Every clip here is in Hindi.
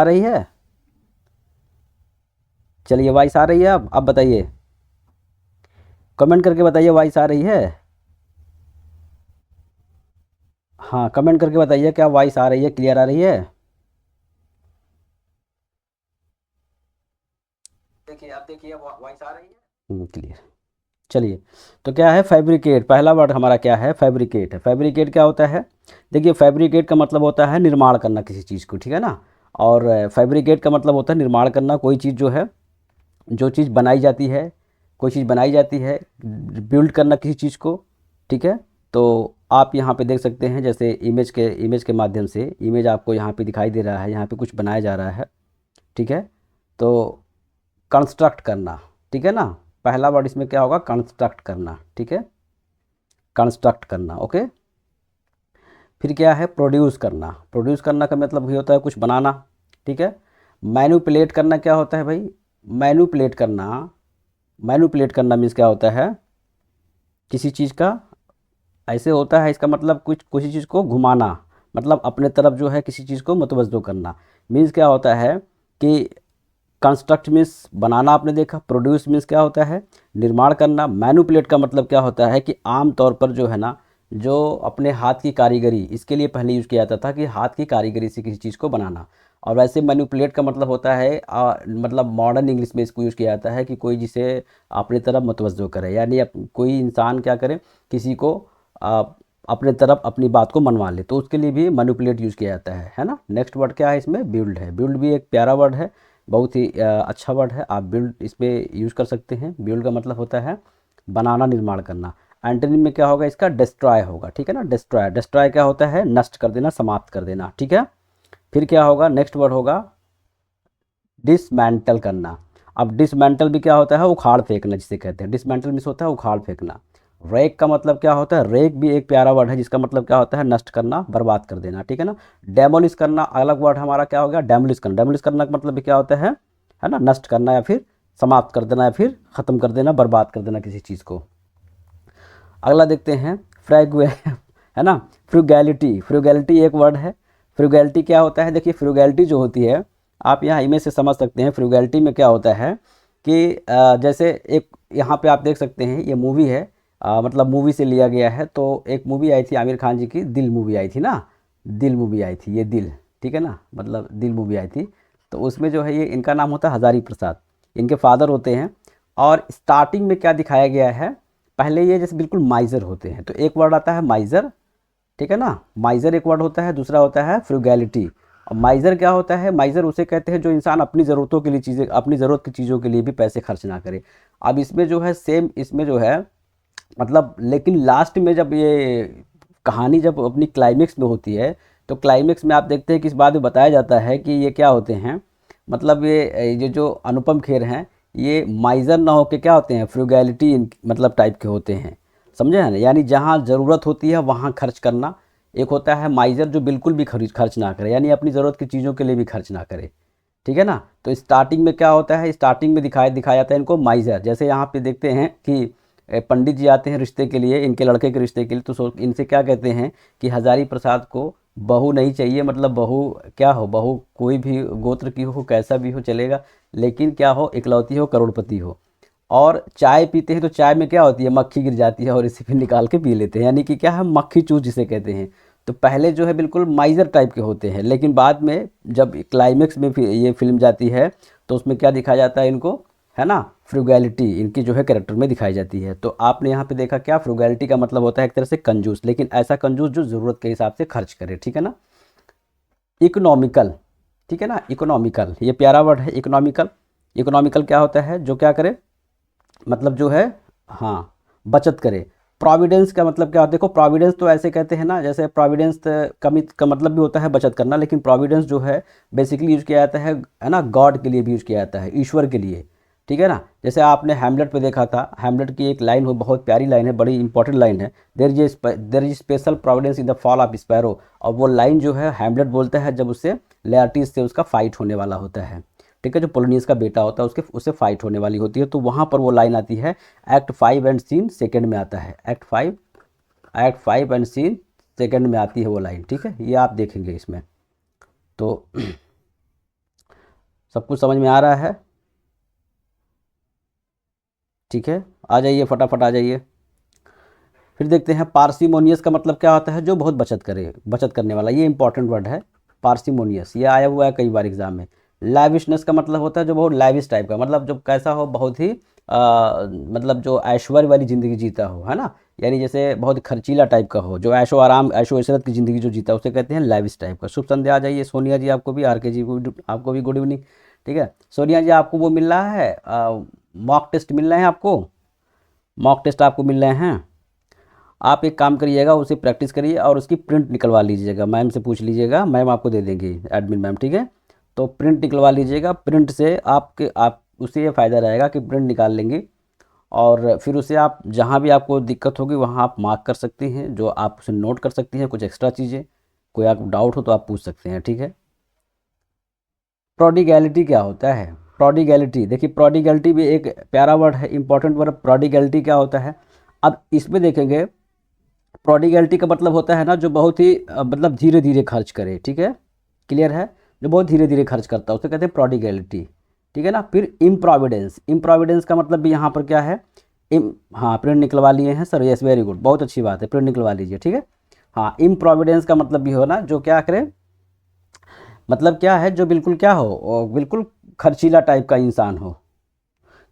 आ रही है? चलिए वॉइस आ रही है। अब बताइए, कमेंट करके बताइए वॉइस आ रही है। हाँ, कमेंट करके बताइए क्या वॉइस आ रही है, क्लियर आ रही है? देखिए, अब देखिए वॉइस आ रही है। क्लियर। चलिए, तो क्या है फैब्रिकेट, पहला वर्ड हमारा क्या है, फैब्रिकेट है। फैब्रिकेट क्या होता है? देखिए, फैब्रिकेट का मतलब होता है निर्माण करना किसी चीज़ को, ठीक है ना। और फैब्रिकेट का मतलब होता है निर्माण करना, कोई चीज़ जो है, जो चीज़ बनाई जाती है, कोई चीज़ बनाई जाती है, बिल्ड करना किसी चीज़ को, ठीक है। तो आप यहाँ पे देख सकते हैं, जैसे इमेज के माध्यम से, इमेज आपको यहाँ पे दिखाई दे रहा है, यहाँ पे कुछ बनाया जा रहा है, ठीक है। तो कंस्ट्रक्ट करना, ठीक है ना। पहला वर्ड इसमें क्या होगा, कंस्ट्रक्ट करना, ठीक है, कंस्ट्रक्ट करना, ओके। फिर क्या है, प्रोड्यूस करना। प्रोड्यूस करना का मतलब ये होता है कुछ बनाना, ठीक है। मैनिपुलेट करना क्या होता है भाई, मैनिपुलेट करना, मैनिपुलेट करना मीन्स क्या होता है, किसी चीज़ का ऐसे होता है, इसका मतलब कुछ किसी चीज़ को घुमाना, मतलब अपने तरफ जो है किसी चीज़ को मतवज्जो करना। मीन्स क्या होता है कि कंस्ट्रक्ट मीन्स बनाना, आपने देखा। प्रोड्यूस मीन्स क्या होता है, निर्माण करना। मैनिपुलेट का मतलब क्या होता है कि आम तौर पर जो है ना, जो अपने हाथ की कारीगरी, इसके लिए पहले यूज़ किया जाता था कि हाथ की कारीगरी से किसी चीज़ को बनाना। और वैसे मैनिपुलेट का मतलब होता है मतलब मॉडर्न इंग्लिश में इसको यूज़ किया जाता है कि कोई जिसे अपनी तरफ मतवज्जो करे, यानी कोई इंसान क्या करे, किसी को आ, अपने तरफ अपनी बात को मनवा ले, तो उसके लिए भी मैनिपुलेट यूज़ किया जाता है ना। नेक्स्ट वर्ड क्या है इसमें, बिल्ड है। बिल्ड भी एक प्यारा वर्ड है, बहुत ही अच्छा वर्ड है। आप बिल्ड इस पर यूज़ कर सकते हैं। बिल्ड का मतलब होता है बनाना, निर्माण करना। एंटोनिम में क्या होगा इसका, डिस्ट्रॉय होगा, ठीक है ना। डिस्ट्रॉय, डिस्ट्रॉय क्या होता है, नष्ट कर देना, समाप्त कर देना, ठीक है। फिर क्या होगा, नेक्स्ट वर्ड होगा डिसमेंटल करना। अब डिसमेंटल भी क्या होता है, उखाड़ फेंकना जिसे कहते हैं। डिसमेंटल मीन्स होता है उखाड़ फेंकना। रेक का मतलब क्या होता है, रेक भी एक प्यारा वर्ड है जिसका मतलब क्या होता है, नष्ट करना, बर्बाद कर देना, ठीक है ना। डेमोलिश करना अलग वर्ड हमारा क्या हो गया, डेमोलिश करना। डेमोलिश करना का मतलब भी क्या होता है ना, नष्ट करना या फिर समाप्त कर देना या फिर ख़त्म कर देना, बर्बाद कर देना किसी चीज़ को। अगला देखते हैं, फ्रैग है ना, फ्रूगैलिटी। फ्रूगैलिटी एक वर्ड है। फ्रूगैलिटी क्या होता है, देखिए फ्रूगैलिटी जो होती है, आप यहाँ इमेज से समझ सकते हैं। फ्रूगैलिटी में क्या होता है कि जैसे एक यहाँ पे आप देख सकते हैं, ये मूवी है, मतलब मूवी से लिया गया है। तो एक मूवी आई थी आमिर खान जी की, दिल मूवी आई थी ना, दिल मूवी आई थी, ये दिल, ठीक है ना, मतलब दिल मूवी आई थी। तो उसमें जो है, ये इनका नाम होता है हज़ारी प्रसाद, इनके फादर होते हैं। और स्टार्टिंग में क्या दिखाया गया है, पहले ये जैसे बिल्कुल माइज़र होते हैं, तो एक वर्ड आता है माइज़र, ठीक है ना। माइज़र एक वर्ड होता है, दूसरा होता है फ्रूगैलिटी। और माइज़र क्या होता है, माइज़र उसे कहते हैं जो इंसान अपनी ज़रूरतों के लिए चीज़ें, अपनी ज़रूरत की चीज़ों के लिए भी पैसे खर्च ना करे। अब इसमें जो है सेम, इसमें जो है मतलब, लेकिन लास्ट में जब ये कहानी जब अपनी क्लाइमेक्स में होती है, तो क्लाइमेक्स में आप देखते हैं कि इस बात में बताया जाता है कि ये क्या होते हैं, मतलब ये जो अनुपम खेर हैं, ये माइज़र ना होके क्या होते हैं, फ्रूगैलिटी मतलब टाइप के होते हैं, समझे हैं ना। यानी जहाँ ज़रूरत होती है वहाँ खर्च करना। एक होता है माइज़र जो बिल्कुल भी खर्च ना करे, यानी अपनी ज़रूरत की चीज़ों के लिए भी खर्च ना करे, ठीक है ना। तो स्टार्टिंग में क्या होता है, स्टार्टिंग में दिखाया दिखाया जाता है इनको माइज़र। जैसे यहाँ पे देखते हैं कि पंडित जी आते हैं रिश्ते के लिए, इनके लड़के के रिश्ते के लिए, तो इनसे क्या कहते हैं कि हज़ारी प्रसाद को बहू नहीं चाहिए, मतलब बहू क्या हो, बहू कोई भी गोत्र की हो, कैसा भी हो चलेगा, लेकिन क्या हो, इकलौती हो, करोड़पति हो। और चाय पीते हैं तो चाय में क्या होती है, मक्खी गिर जाती है और इसे फिर निकाल के पी लेते हैं, यानी कि क्या है, मक्खी चूस जिसे कहते हैं। तो पहले जो है बिल्कुल माइज़र टाइप के होते हैं, लेकिन बाद में जब क्लाइमेक्स में ये फिल्म जाती है, तो उसमें क्या दिखाया जाता है इनको, है ना, फ्रूगैलिटी इनकी जो है कैरेक्टर में दिखाई जाती है। तो आपने यहाँ पे देखा क्या, फ्रूगैलिटी का मतलब होता है एक तरह से कंजूस, लेकिन ऐसा कंजूस जो ज़रूरत के हिसाब से खर्च करे, ठीक है ना। इकोनॉमिकल, ठीक है ना, इकोनॉमिकल ये प्यारा वर्ड है, इकोनॉमिकल। इकोनॉमिकल क्या होता है, जो क्या करे, मतलब जो है, हाँ, बचत करे। प्रोविडेंस का मतलब क्या होता है, देखो प्रोविडेंस तो ऐसे कहते हैं ना, जैसे प्रोविडेंस कमी का मतलब भी होता है बचत करना, लेकिन प्रोविडेंस जो है बेसिकली यूज़ किया जाता है ना, गॉड के लिए भी यूज़ किया जाता है, ईश्वर के लिए, ठीक है ना। जैसे आपने हैमलेट पे देखा था, हैमलेट की एक लाइन हो, बहुत प्यारी लाइन है, बड़ी इंपॉर्टेंट लाइन है, there is special Providence in the fall of sparrow. और वो लाइन जो है हैमलेट बोलता है जब उससे लेआर्टिस से उसका फाइट होने वाला होता है, ठीक है, जो पोलोनियस का बेटा होता है उसके उससे फाइट होने वाली होती है, तो वहाँ पर वो लाइन आती है। एक्ट 5 एंड सीन सेकंड में आता है, एक्ट 5 एंड सीन सेकंड में आती है वो लाइन, ठीक है, ये आप देखेंगे इसमें। तो सब कुछ समझ में आ रहा है? ठीक है, आ जाइए फटाफट आ जाइए। फिर देखते हैं पार्सिमोनियस का मतलब क्या होता है, जो बहुत बचत करे, बचत करने वाला, ये इंपॉर्टेंट वर्ड है पार्सिमोनियस, ये आया हुआ है कई बार एग्जाम में। लैविशनेस का मतलब होता है जो बहुत लैविश टाइप का, मतलब जो कैसा हो, बहुत ही मतलब जो ऐश्वर्य वाली ज़िंदगी जीता हो, है ना, यानी जैसे बहुत खर्चीला टाइप का हो, जो ऐशो आराम ऐशो इशरत की ज़िंदगी जो जीता है उसे कहते हैं लैविश टाइप का। शुभ संध्या आ जाइए सोनिया जी, आपको भी, आर के जी को भी, आपको भी गुड इवनिंग। ठीक है सोनिया जी, आपको वो मिल रहा है, मॉक टेस्ट मिल रहे हैं आपको, मॉक टेस्ट आपको मिल रहे हैं। आप एक काम करिएगा, उसे प्रैक्टिस करिए और उसकी प्रिंट निकलवा लीजिएगा, मैम से पूछ लीजिएगा, मैम आपको दे देंगी, एडमिन मैम। ठीक है, तो प्रिंट निकलवा लीजिएगा, प्रिंट से आप उससे ये फ़ायदा रहेगा कि प्रिंट निकाल लेंगे और फिर उसे आप जहाँ भी आपको दिक्कत होगी वहाँ आप मार्क कर सकती हैं, जो आप उसे नोट कर सकती हैं, कुछ एक्स्ट्रा चीज़ें, कोई आपको डाउट हो तो आप पूछ सकते हैं। ठीक है, प्रोडिगैलिटी क्या होता है? प्रोडिगैलिटी, देखिए प्रोडिगैलिटी भी एक प्यारा वर्ड है, इंपॉर्टेंट वर्ड। प्रोडिगैलिटी क्या होता है, अब इसमें देखेंगे, प्रोडिगैलिटी का मतलब होता है ना जो बहुत ही मतलब धीरे धीरे खर्च करे। ठीक है, क्लियर है, जो बहुत धीरे धीरे खर्च करता है उसे कहते हैं प्रोडिगैलिटी। ठीक है ना, फिर इम्प्रोविडेंस, इम्प्रोविडेंस का मतलब भी यहाँ पर क्या है, हाँ प्रिंट निकलवा लिए हैं सर, यस वेरी गुड, बहुत अच्छी बात है, प्रिंट निकलवा लीजिए। ठीक है, हाँ इम्प्रोविडेंस का मतलब भी हो ना जो क्या करे, मतलब क्या है, जो बिल्कुल क्या हो, बिल्कुल खर्चीला टाइप का इंसान हो।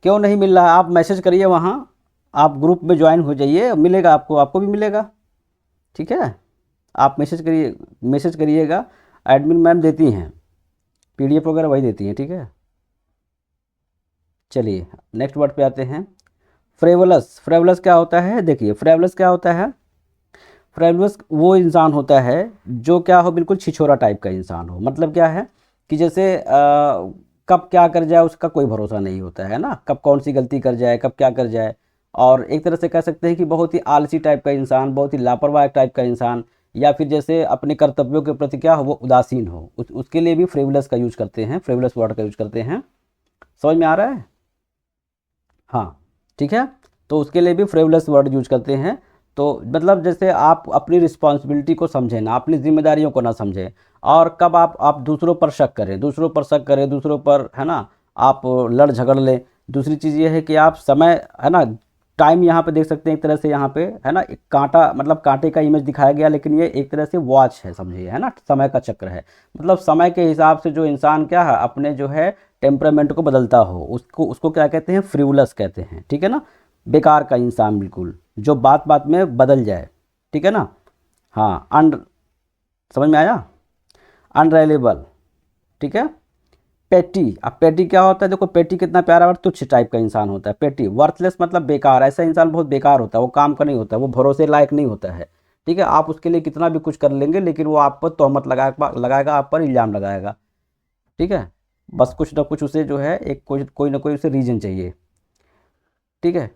क्यों नहीं मिल रहा है, आप मैसेज करिए वहाँ, आप ग्रुप में ज्वाइन हो जाइए, मिलेगा आपको, आपको भी मिलेगा। ठीक है, आप मैसेज करिए, मैसेज करिएगा, एडमिन मैम देती हैं, पीडीएफ वगैरह वही देती हैं। ठीक है, चलिए नेक्स्ट वर्ड पे आते हैं, फ्रेवलस। फ्रेवलस क्या होता है, देखिए फ्रेवलस क्या होता है, फ्रेवलस वो इंसान होता है जो क्या हो, बिल्कुल छिछोरा टाइप का इंसान हो। मतलब क्या है कि जैसे कब क्या कर जाए उसका कोई भरोसा नहीं होता है ना, कब कौन सी गलती कर जाए, कब क्या कर जाए, और एक तरह से कह सकते हैं कि बहुत ही आलसी टाइप का इंसान, बहुत ही लापरवाह टाइप का इंसान, या फिर जैसे अपने कर्तव्यों के प्रति क्या हो, वो उदासीन हो, उसके लिए भी फ्रेवलस का यूज करते हैं, फ्रेवलस वर्ड का यूज करते हैं। समझ में आ रहा है? हाँ, ठीक है, तो उसके लिए भी फ्रेवलेस वर्ड यूज करते हैं। तो मतलब जैसे आप अपनी रिस्पॉन्सिबिलिटी को समझें ना, अपनी जिम्मेदारियों को ना समझें, और कब आप दूसरों पर शक करें, दूसरों पर शक करें, दूसरों पर, है ना, आप लड़ झगड़ लें। दूसरी चीज़ ये है कि आप समय, है ना, टाइम यहाँ पे देख सकते हैं, एक तरह से यहाँ पे है ना, एक कांटा, मतलब कांटे का इमेज दिखाया गया, लेकिन ये एक तरह से वॉच है, समझिए, है ना, समय का चक्र है। मतलब समय के हिसाब से जो इंसान क्या है, अपने जो है टेम्परामेंट को बदलता हो, उसको उसको क्या कहते हैं, फ्रिवलस कहते हैं। ठीक है ना, बेकार का इंसान, बिल्कुल जो बात बात में बदल जाए। ठीक है ना, हाँ समझ में आया, अनरिलायबल। ठीक है, पेटी, अब पेटी क्या होता है, देखो पेटी कितना प्यारा और तुच्छ टाइप का इंसान होता है। पेटी, वर्थलेस मतलब बेकार, ऐसा इंसान बहुत बेकार होता है, वो काम का नहीं होता है, वो भरोसे लायक नहीं होता है। ठीक है, आप उसके लिए कितना भी कुछ कर लेंगे लेकिन वो आप पर तोहमत लगाएगा, आप पर इल्ज़ाम लगाएगा। ठीक है, बस कुछ ना कुछ उसे जो है एक कोई ना कोई उसे रीज़न चाहिए। ठीक है,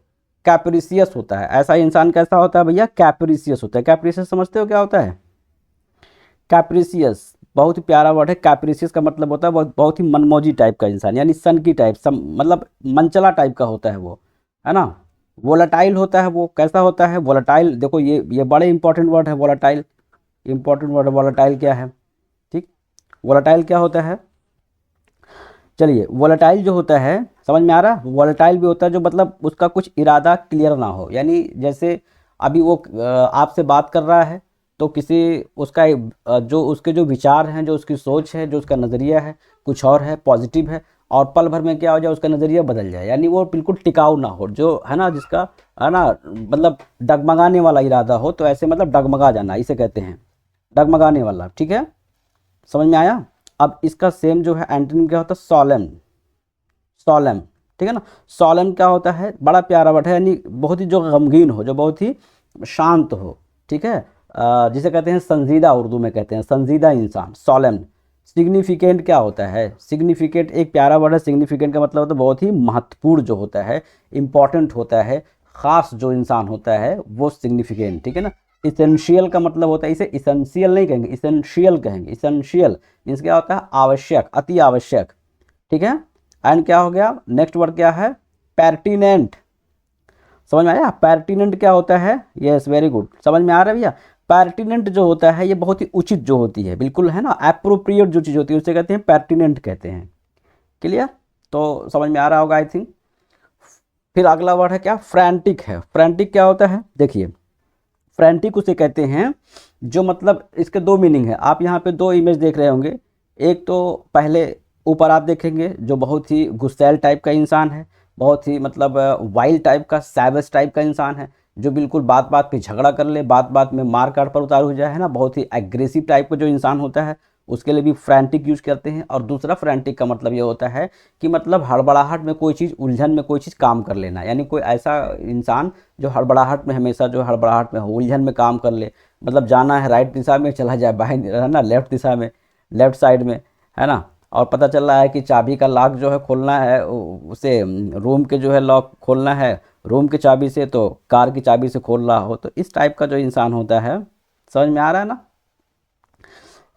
कैप्रिसियस होता है, ऐसा इंसान कैसा होता है भैया, कैप्रिसियस होता है। कैप्रिसियस समझते हो क्या होता है? कैप्रिसियस बहुत ही प्यारा वर्ड है। कैप्रिसियस का मतलब होता है बहुत बहुत ही मनमौजी टाइप का इंसान, यानी सन की टाइप, मतलब मनचला टाइप का होता है वो, है ना। वोलाटाइल होता है, वो कैसा होता है वोलाटाइल, देखो ये बड़े इंपॉर्टेंट वर्ड है वोलाटाइल, इंपॉर्टेंट वर्ड है वोलाटाइल क्या है। ठीक, वोलाटाइल क्या होता है, चलिए वोलेटाइल जो होता है, समझ में आ रहा है, वोलेटाइल भी होता है जो मतलब उसका कुछ इरादा क्लियर ना हो, यानी जैसे अभी वो आपसे बात कर रहा है, तो किसी उसका जो उसके जो विचार हैं, जो उसकी सोच है, जो उसका नज़रिया है, कुछ और है, पॉजिटिव है, और पल भर में क्या हो जाए उसका नज़रिया बदल जाए, यानी वो बिल्कुल टिकाऊ ना हो, जो है ना, जिसका है ना, मतलब डगमगाने वाला इरादा हो, तो ऐसे मतलब डगमगा जाना इसे कहते हैं, डगमगाने वाला। ठीक है, समझ में आया। अब इसका सेम जो है एंटोनिम क्या होता है, सॉलेम, सॉलेम। ठीक है ना, सॉलेम क्या होता है, बड़ा प्यारा वर्ड है, यानी बहुत ही जो गमगीन हो, जो बहुत ही शांत हो। ठीक है, जिसे कहते हैं संजीदा, उर्दू में कहते हैं संजीदा इंसान, सॉलेम। सिग्निफिकेंट क्या होता है, सिग्निफिकेंट एक प्यारा वर्ड है, सिग्निफिकेंट का मतलब होता है बहुत ही महत्वपूर्ण जो होता है, इंपॉर्टेंट होता है, ख़ास जो इंसान होता है वो सिग्निफिकेंट। ठीक है ना, इसेंशियल का मतलब होता है, इसे इसेंशियल नहीं कहेंगे, इसेंशियल कहेंगे। इसेंशियल मीन्स क्या होता है, आवश्यक, अति आवश्यक। ठीक है, एंड क्या हो गया, नेक्स्ट वर्ड क्या है, पैर्टिनेंट। समझ में आया, पैर्टिनेंट क्या होता है, यस वेरी गुड, समझ में आ रहा है भैया। पैर्टिनेंट जो होता है ये बहुत ही उचित जो होती है, बिल्कुल है ना, एप्रोप्रिएट जो चीज़ होती है उसे कहते हैं पैर्टिनेंट कहते हैं। क्लियर? तो समझ में आ रहा होगा आई थिंक। फिर अगला वर्ड है क्या, फ्रैंटिक है। फ्रैंटिक क्या होता है, देखिए फ्रैंटिक उसे कहते हैं जो मतलब इसके दो मीनिंग है। आप यहाँ पे दो इमेज देख रहे होंगे। एक तो पहले ऊपर आप देखेंगे जो बहुत ही गुस्सैल टाइप का इंसान है, बहुत ही मतलब वाइल्ड टाइप का, सैवेज टाइप का इंसान है, जो बिल्कुल बात बात पे झगड़ा कर ले, बात बात में मार काट पर उतारू हो जाए, है ना, बहुत ही एग्रेसिव टाइप का जो इंसान होता है उसके लिए भी फ्रैंटिक यूज करते हैं। और दूसरा फ्रैंटिक का मतलब ये होता है कि मतलब हड़बड़ाहट में कोई चीज़, उलझन में कोई चीज़ काम कर लेना, यानी कोई ऐसा इंसान जो हड़बड़ाहट में, हमेशा जो हड़बड़ाहट में हो, उलझन में काम कर ले, मतलब जाना है राइट दिशा में चला जाए बाएं, है ना, लेफ्ट दिशा में, लेफ्ट साइड में, है ना, और पता चल रहा है कि चाबी का लॉक जो है खोलना है उसे, रूम के जो है लॉक खोलना है रूम की चाबी से, तो कार की चाबी से खोल रहा हो, तो इस टाइप का जो इंसान होता है। समझ में आ रहा है ना?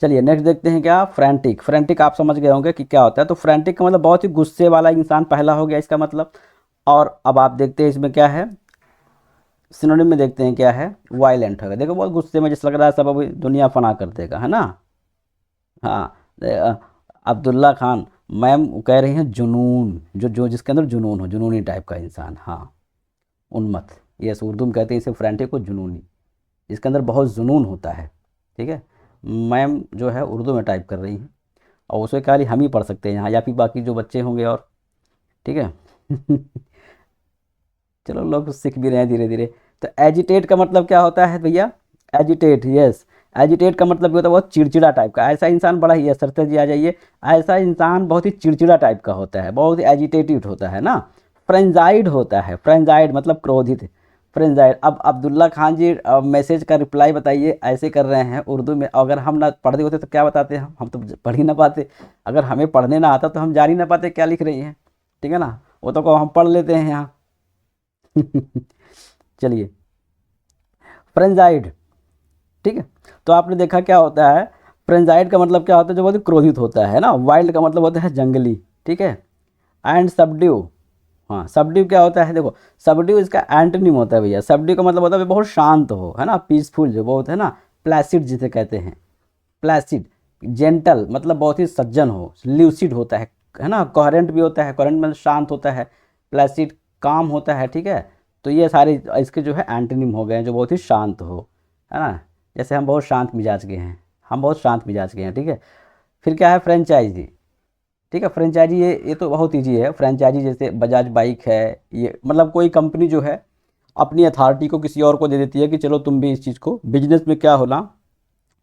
चलिए नेक्स्ट देखते हैं क्या, फ्रैंटिक। फ्रैंटिक आप समझ गए होंगे कि क्या होता है। तो फ्रैंटिक का मतलब बहुत ही गुस्से वाला इंसान, पहला हो गया इसका मतलब। और अब आप देखते हैं इसमें क्या है, सिनोनिम में देखते हैं क्या है, वायलेंट है। देखो बहुत गुस्से में, जैसे लग रहा है सब अभी दुनिया फना कर देगा, है ना। हाँ, अब्दुल्ला खान मैम कह रही हैं जुनून, जो जो जिसके अंदर जुनून हो, जुनूनी टाइप का इंसान, हाँ, उन्मत्त, यस, उर्दू में कहते हैं इसे फ्रैंटिक को जुनूनी, जिसके अंदर बहुत जुनून होता है। ठीक है, मैम जो है उर्दू में टाइप कर रही हैं, और उसे खाली हम ही पढ़ सकते हैं यहाँ, या फिर बाकी जो बच्चे होंगे और, ठीक है। चलो लोग सीख भी रहे हैं धीरे धीरे। तो एजिटेट का मतलब क्या होता है भैया, एजिटेट, यस, एजिटेट का मतलब ये होता है बहुत चिड़चिड़ा टाइप का, ऐसा इंसान बड़ा ही, सरते जी आ जाइए, ऐसा इंसान बहुत ही चिड़चिड़ा टाइप का होता है, बहुत ही एजिटेटिव होता है ना। फ्रेंजाइड होता है, फ्रेंजाइड मतलब क्रोधित, फ्रेंजाइड। अब अब्दुल्ला खान जी मैसेज का रिप्लाई बताइए ऐसे कर रहे हैं उर्दू में, अगर हम ना पढ़ते होते तो क्या बताते, हम तो पढ़ ही ना पाते, अगर हमें पढ़ने ना आता तो हम जान ही ना पाते क्या लिख रही हैं, ठीक है ना, वो तो को हम पढ़ लेते हैं यहाँ। चलिए, फ्रेंजाइड, ठीक है। तो आपने देखा क्या होता है, फ्रेंजाइड का मतलब क्या होता है, जो बहुत ही क्रोधित होता है ना। वाइल्ड का मतलब होता है जंगली, ठीक है। एंड सबड्यू, हाँ, सबड्यू क्या होता है, देखो सबड्यू इसका एंटोनिम होता है भैया। सबड्यू का मतलब होता है बहुत शांत हो, है ना, पीसफुल, जो बहुत है ना, प्लेसिड जिसे कहते हैं, प्लेसिड। जेंटल मतलब बहुत ही सज्जन हो, ल्यूसिड होता है ना, कोहेरेंट भी होता है, कोहेरेंट मतलब शांत होता है, प्लेसिड काम होता है, ठीक है। तो ये सारे इसके जो है एंटोनिम हो गए हैं, जो बहुत ही शांत हो, है ना। जैसे हम बहुत शांत मिजाज के हैं, हम बहुत शांत मिजाज के हैं, ठीक है। फिर क्या है, फ्रेंचाइजी, ठीक है। फ्रेंचाइजी ये तो बहुत ईजी है। फ्रेंचाइजी जैसे बजाज बाइक है, ये मतलब कोई कंपनी जो है अपनी अथॉरिटी को किसी और को दे देती है कि चलो तुम भी इस चीज़ को, बिजनेस में क्या होना,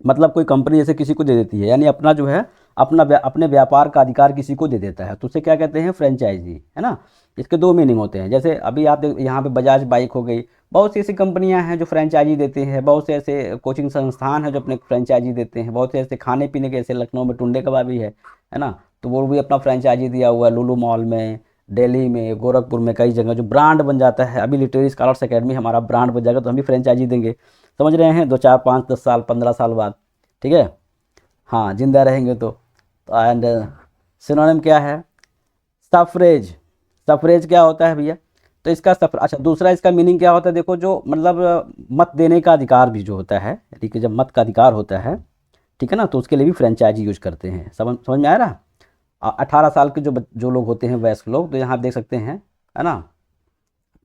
मतलब कोई कंपनी जैसे किसी को दे देती है, यानी अपना जो है अपना अपने व्यापार का अधिकार किसी को दे देता है, तो उसे क्या कहते हैं, फ्रेंचाइजी, है ना। इसके दो मीनिंग होते हैं। जैसे अभी आप यहाँ पे बजाज बाइक हो गई, बहुत सी ऐसी कंपनियां हैं जो फ्रेंचाइजी देते हैं, बहुत से ऐसे कोचिंग संस्थान हैं जो अपने फ्रेंचाइजी देते हैं, बहुत से ऐसे खाने पीने के, ऐसे लखनऊ में टुंडे कबाबी है ना, तो वो भी अपना फ्रेंचाइजी दिया हुआ है, लुलु मॉल में, दिल्ली में, गोरखपुर में, कई जगह जो ब्रांड बन जाता है। अभी लिटरेरी स्कॉलर्स अकेडमी हमारा ब्रांड बन जाएगा तो हम भी फ्रेंचाइजी देंगे, समझ रहे हैं, 2 4 5 10 साल 15 साल बाद, ठीक है, हाँ, जिंदा रहेंगे तो। एंड सिनोनिम क्या है, सफरेज। सफरेज क्या होता है भैया, तो इसका सफर, अच्छा, दूसरा इसका मीनिंग क्या होता है, देखो जो मतलब मत देने का अधिकार भी जो होता है, यानी कि जब मत का अधिकार होता है, ठीक है ना, तो उसके लिए भी फ्रेंचाइजी यूज करते हैं। समझ समझ में आ रहा है। 18 साल के जो लोग होते हैं, वयस्क लोग, तो यहाँ आप देख सकते हैं, है ना,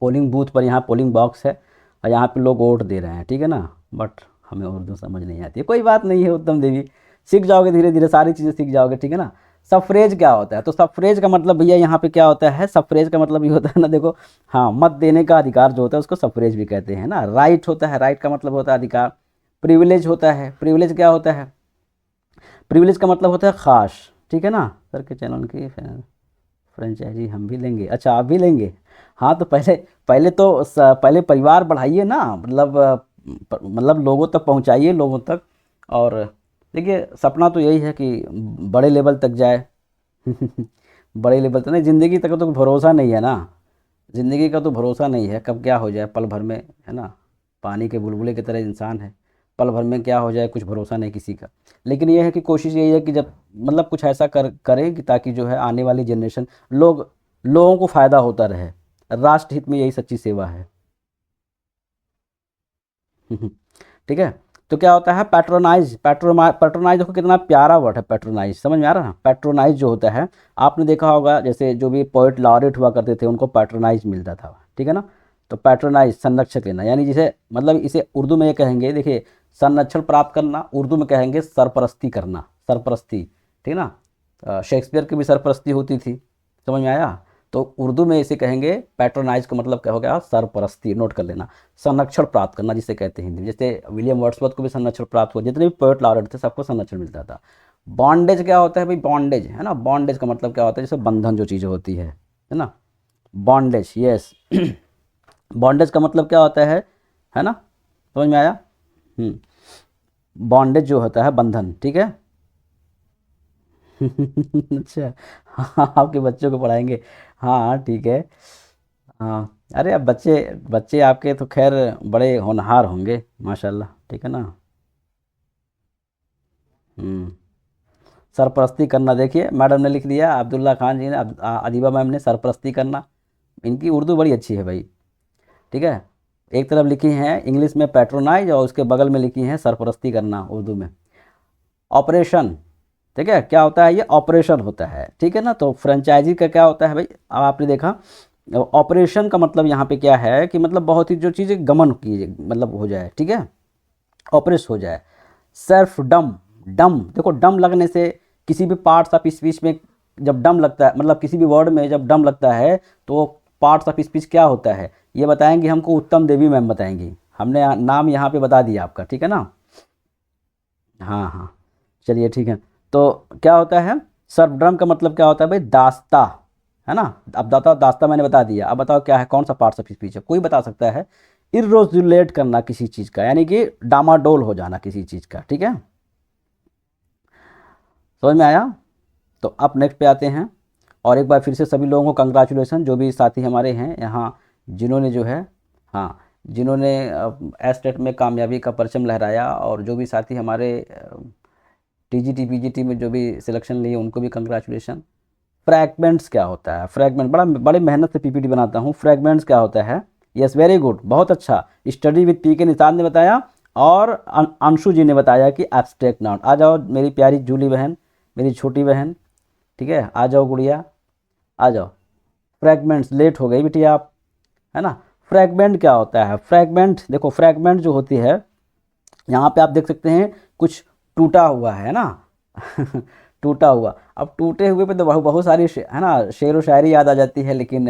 पोलिंग बूथ पर यहाँ पोलिंग बॉक्स है, और यहाँ पे लोग वोट दे रहे हैं, ठीक है ना। बट हमें उर्दू समझ नहीं आती है, कोई बात नहीं है उत्तम देवी, सीख जाओगे धीरे धीरे, सारी चीज़ें सीख जाओगे, ठीक है ना। सफरेज क्या होता है, तो सफरेज का मतलब भैया यहाँ पे क्या होता है, सफरेज का मतलब ये होता है ना, देखो, हाँ, मत देने का अधिकार जो होता है उसको सफरेज भी कहते हैं ना। राइट होता है, राइट का मतलब होता है अधिकार। प्रिविलेज होता है, प्रिविलेज क्या होता है, प्रिविलेज का मतलब होता है खास, ठीक है ना। सर के चैनल की फ्रेंचाइजी हम भी लेंगे, अच्छा आप भी लेंगे, हाँ, तो पहले पहले तो पहले परिवार बढ़ाइए ना, मतलब मतलब लोगों तक पहुंचाइए, लोगों तक। और देखिए सपना तो यही है कि बड़े लेवल तक जाए। बड़े लेवल तक नहीं, ज़िंदगी तक तो भरोसा नहीं है ना, ज़िंदगी का तो भरोसा नहीं है, कब क्या हो जाए पल भर में, है ना, पानी के बुलबुले की तरह इंसान है, पल भर में क्या हो जाए कुछ भरोसा नहीं किसी का। लेकिन ये है कि कोशिश यही है कि जब मतलब कुछ ऐसा करें कि ताकि जो है आने वाली जनरेशन, लोगों को फ़ायदा होता रहे, राष्ट्र हित में यही सच्ची सेवा है। ठीक है। तो क्या होता है पैट्रोनाइज, पैट्रोनाइज देखो कितना प्यारा वर्ड है पैट्रोनाइज, समझ में आ रहा है। पैट्रोनाइज जो होता है आपने देखा होगा, जैसे जो भी पोइट लॉरेट हुआ करते थे उनको पैट्रोनाइज मिलता था, ठीक है ना। तो पैट्रोनाइज संरक्षक लेना, यानी जिसे मतलब इसे उर्दू में ये कहेंगे, देखिए संरक्षण प्राप्त करना उर्दू में कहेंगे सरपरस्ती करना, सरपरस्ती, ठीक है ना। शेक्सपियर की भी सरपरस्ती होती थी, समझ में आया। तो उर्दू में इसे कहेंगे पैट्रोनाइज का मतलब क्या हो गया, सरपरस्ती, नोट कर लेना। संरक्षण प्राप्त करना जिसे कहते हैं हिंदी में, जैसे विलियम वर्ड्सवर्थ को भी संरक्षण प्राप्त हुआ, जितने भी पोएट लॉरेट थे सबको संरक्षण मिलता था। बॉन्डेज क्या होता है भाई, बॉन्डेज है ना, बॉन्डेज का मतलब क्या होता है, जैसे बंधन जो चीज़ें होती है ना, बॉन्डेज, यस। बॉन्डेज का मतलब क्या होता है ना, समझ में आया। बॉन्डेज जो होता है बंधन, ठीक है। अच्छा, हाँ आपके बच्चों को पढ़ाएंगे, हाँ ठीक है। हाँ अरे अब बच्चे बच्चे आपके तो खैर बड़े होनहार होंगे माशाल्लाह, ठीक है ना। हम्म सरपरस्ती करना, देखिए मैडम ने लिख दिया, अब्दुल्ला खान जी ने, अदीबा मैम ने, सरपरस्ती करना। इनकी उर्दू बड़ी अच्छी है भाई, ठीक है। एक तरफ लिखी हैं इंग्लिश में पैट्रोनाइज और उसके बगल में लिखी हैं सरपरस्ती करना उर्दू में। ऑपरेशन, ठीक है, क्या होता है ये, ऑपरेशन होता है, ठीक है ना। तो फ्रेंचाइजी का क्या होता है भाई, अब आपने देखा ऑपरेशन का मतलब यहाँ पे क्या है कि मतलब बहुत ही जो चीज़ें गमन की मतलब हो जाए, ठीक है, ऑपरेस हो जाए। सर्फ डम, डम देखो डम लगने से किसी भी पार्ट्स ऑफ स्पीच में जब डम लगता है, मतलब किसी भी वर्ड में जब डम लगता है तो पार्ट्स ऑफ स्पीच क्या होता है ये बताएंगी हमको उत्तम देवी मैम बताएंगी। हमने नाम यहाँ पे बता दिया आपका, ठीक है ना। हाँ हाँ चलिए ठीक है। तो क्या होता है, सर्वड्रम का मतलब क्या होता है भाई, दास्ता, है ना। अब बताओ, दास्ता मैंने बता दिया, अब बताओ क्या है, कौन सा पार्ट्स ऑफ स्पीच है, कोई बता सकता है। इरोजुलेट करना किसी चीज़ का, यानी कि डामाडोल हो जाना किसी चीज़ का, ठीक है, समझ में आया। तो अब नेक्स्ट पे आते हैं, और एक बार फिर से सभी लोगों को कंग्रेचुलेसन, जो भी साथी हमारे हैं यहाँ जिन्होंने जो है, हाँ जिन्होंने एस्टेट में कामयाबी का परचम लहराया, और जो भी साथी हमारे टीजीटी पीजीटी में जो भी सिलेक्शन लिए उनको भी कंग्रेचुलेशन। फ्रैगमेंट्स क्या होता है, फ्रैगमेंट, बड़े मेहनत से पीपीटी बनाता हूँ। फ्रैगमेंट्स क्या होता है, यस वेरी गुड, बहुत अच्छा। स्टडी विद पी के निशान ने बताया, और अंशु जी ने बताया कि एब्स्ट्रैक्ट नाउन। आ जाओ मेरी प्यारी जूली बहन, मेरी छोटी बहन, ठीक है, आ जाओ गुड़िया, आ जाओ। फ्रैगमेंट्स, लेट हो गई बिटिया आप, है ना। फ्रैगमेंट क्या होता है, फ्रैगमेंट देखो, फ्रैगमेंट जो होती है यहाँ पे आप देख सकते हैं कुछ टूटा हुआ है ना। टूटा हुआ, अब टूटे हुए पे तो बहुत सारी है ना शेर व शायरी याद आ जाती है, लेकिन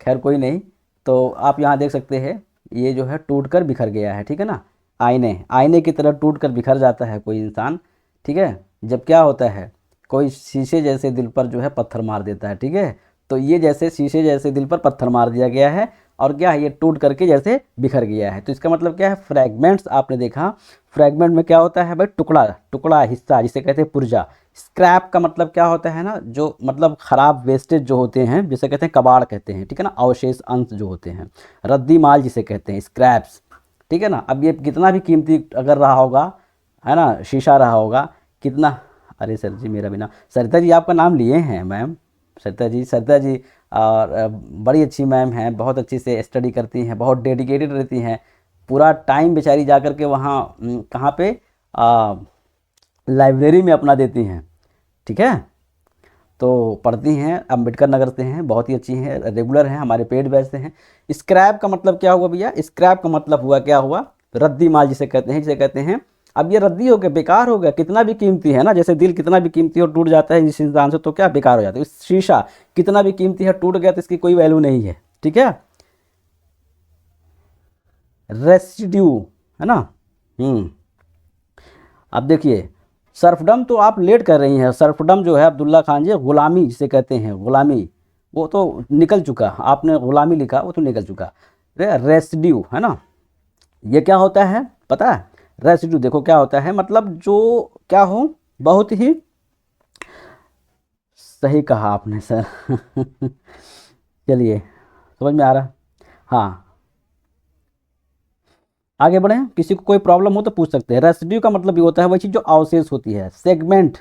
खैर कोई नहीं। तो आप यहाँ देख सकते हैं ये जो है टूट कर बिखर गया है, ठीक है ना। आईने, आईने की तरह टूट कर बिखर जाता है कोई इंसान, ठीक है, जब क्या होता है कोई शीशे जैसे दिल पर जो है पत्थर मार देता है, ठीक है। तो ये जैसे शीशे जैसे दिल पर पत्थर मार दिया गया है, और क्या है ये टूट करके जैसे बिखर गया है। तो इसका मतलब क्या है, फ्रैगमेंट्स, आपने देखा फ्रैगमेंट में क्या होता है भाई, टुकड़ा, टुकड़ा हिस्सा जिसे कहते हैं पुर्जा। स्क्रैप का मतलब क्या होता है ना, जो मतलब खराब वेस्टेज जो होते हैं, जिसे कहते हैं कबाड़ कहते हैं, ठीक है ना, अवशेष अंश जो होते हैं। रद्दी माल जिसे कहते हैं, स्क्रैप्स, ठीक है ना। अब ये कितना भी कीमती अगर रहा होगा, है ना, शीशा रहा होगा कितना, अरे सर जी मेरा भी नाम, सरिता जी आपका नाम लिए हैं मैम, सरिता जी, सरिता जी, और बड़ी अच्छी मैम हैं, बहुत अच्छी से स्टडी करती हैं, बहुत डेडिकेटेड रहती हैं, पूरा टाइम बेचारी जा कर के वहाँ कहाँ पे लाइब्रेरी में अपना देती हैं, ठीक है। तो पढ़ती हैं, अम्बेडकर नगर से हैं, बहुत ही अच्छी हैं, रेगुलर हैं, हमारे पेड बैच से हैं। स्क्रैप का मतलब क्या हुआ भैया, स्क्रैप का मतलब हुआ क्या हुआ, रद्दी माल जिसे कहते हैं, जिसे कहते हैं अब ये रद्दी हो गया, बेकार हो गया, कितना भी कीमती है ना, जैसे दिल कितना भी कीमती हो टूट जाता है इस इंसान से तो क्या बेकार हो जाता है। शीशा कितना भी कीमती है टूट गया तो इसकी कोई वैल्यू नहीं है, ठीक है। रेसिड्यू, है ना। हम्म अब देखिए, सर्फडम तो आप लेट कर रही हैं, सर्फडम जो है अब्दुल्ला खान जी गुलामी जिसे कहते हैं, गुलामी, वो तो निकल चुका, आपने गुलामी लिखा वो तो निकल चुका। रेसिड्यू, है ना, ये क्या होता है पता है, रेसिड्यू देखो क्या होता है, मतलब जो क्या हो, बहुत ही सही कहा आपने सर। चलिए समझ में आ रहा, हाँ आगे बढ़ें, किसी को कोई प्रॉब्लम हो तो पूछ सकते हैं। रेसिड्यू का मतलब ये होता है वही चीज़ जो अवशेष होती है। सेगमेंट,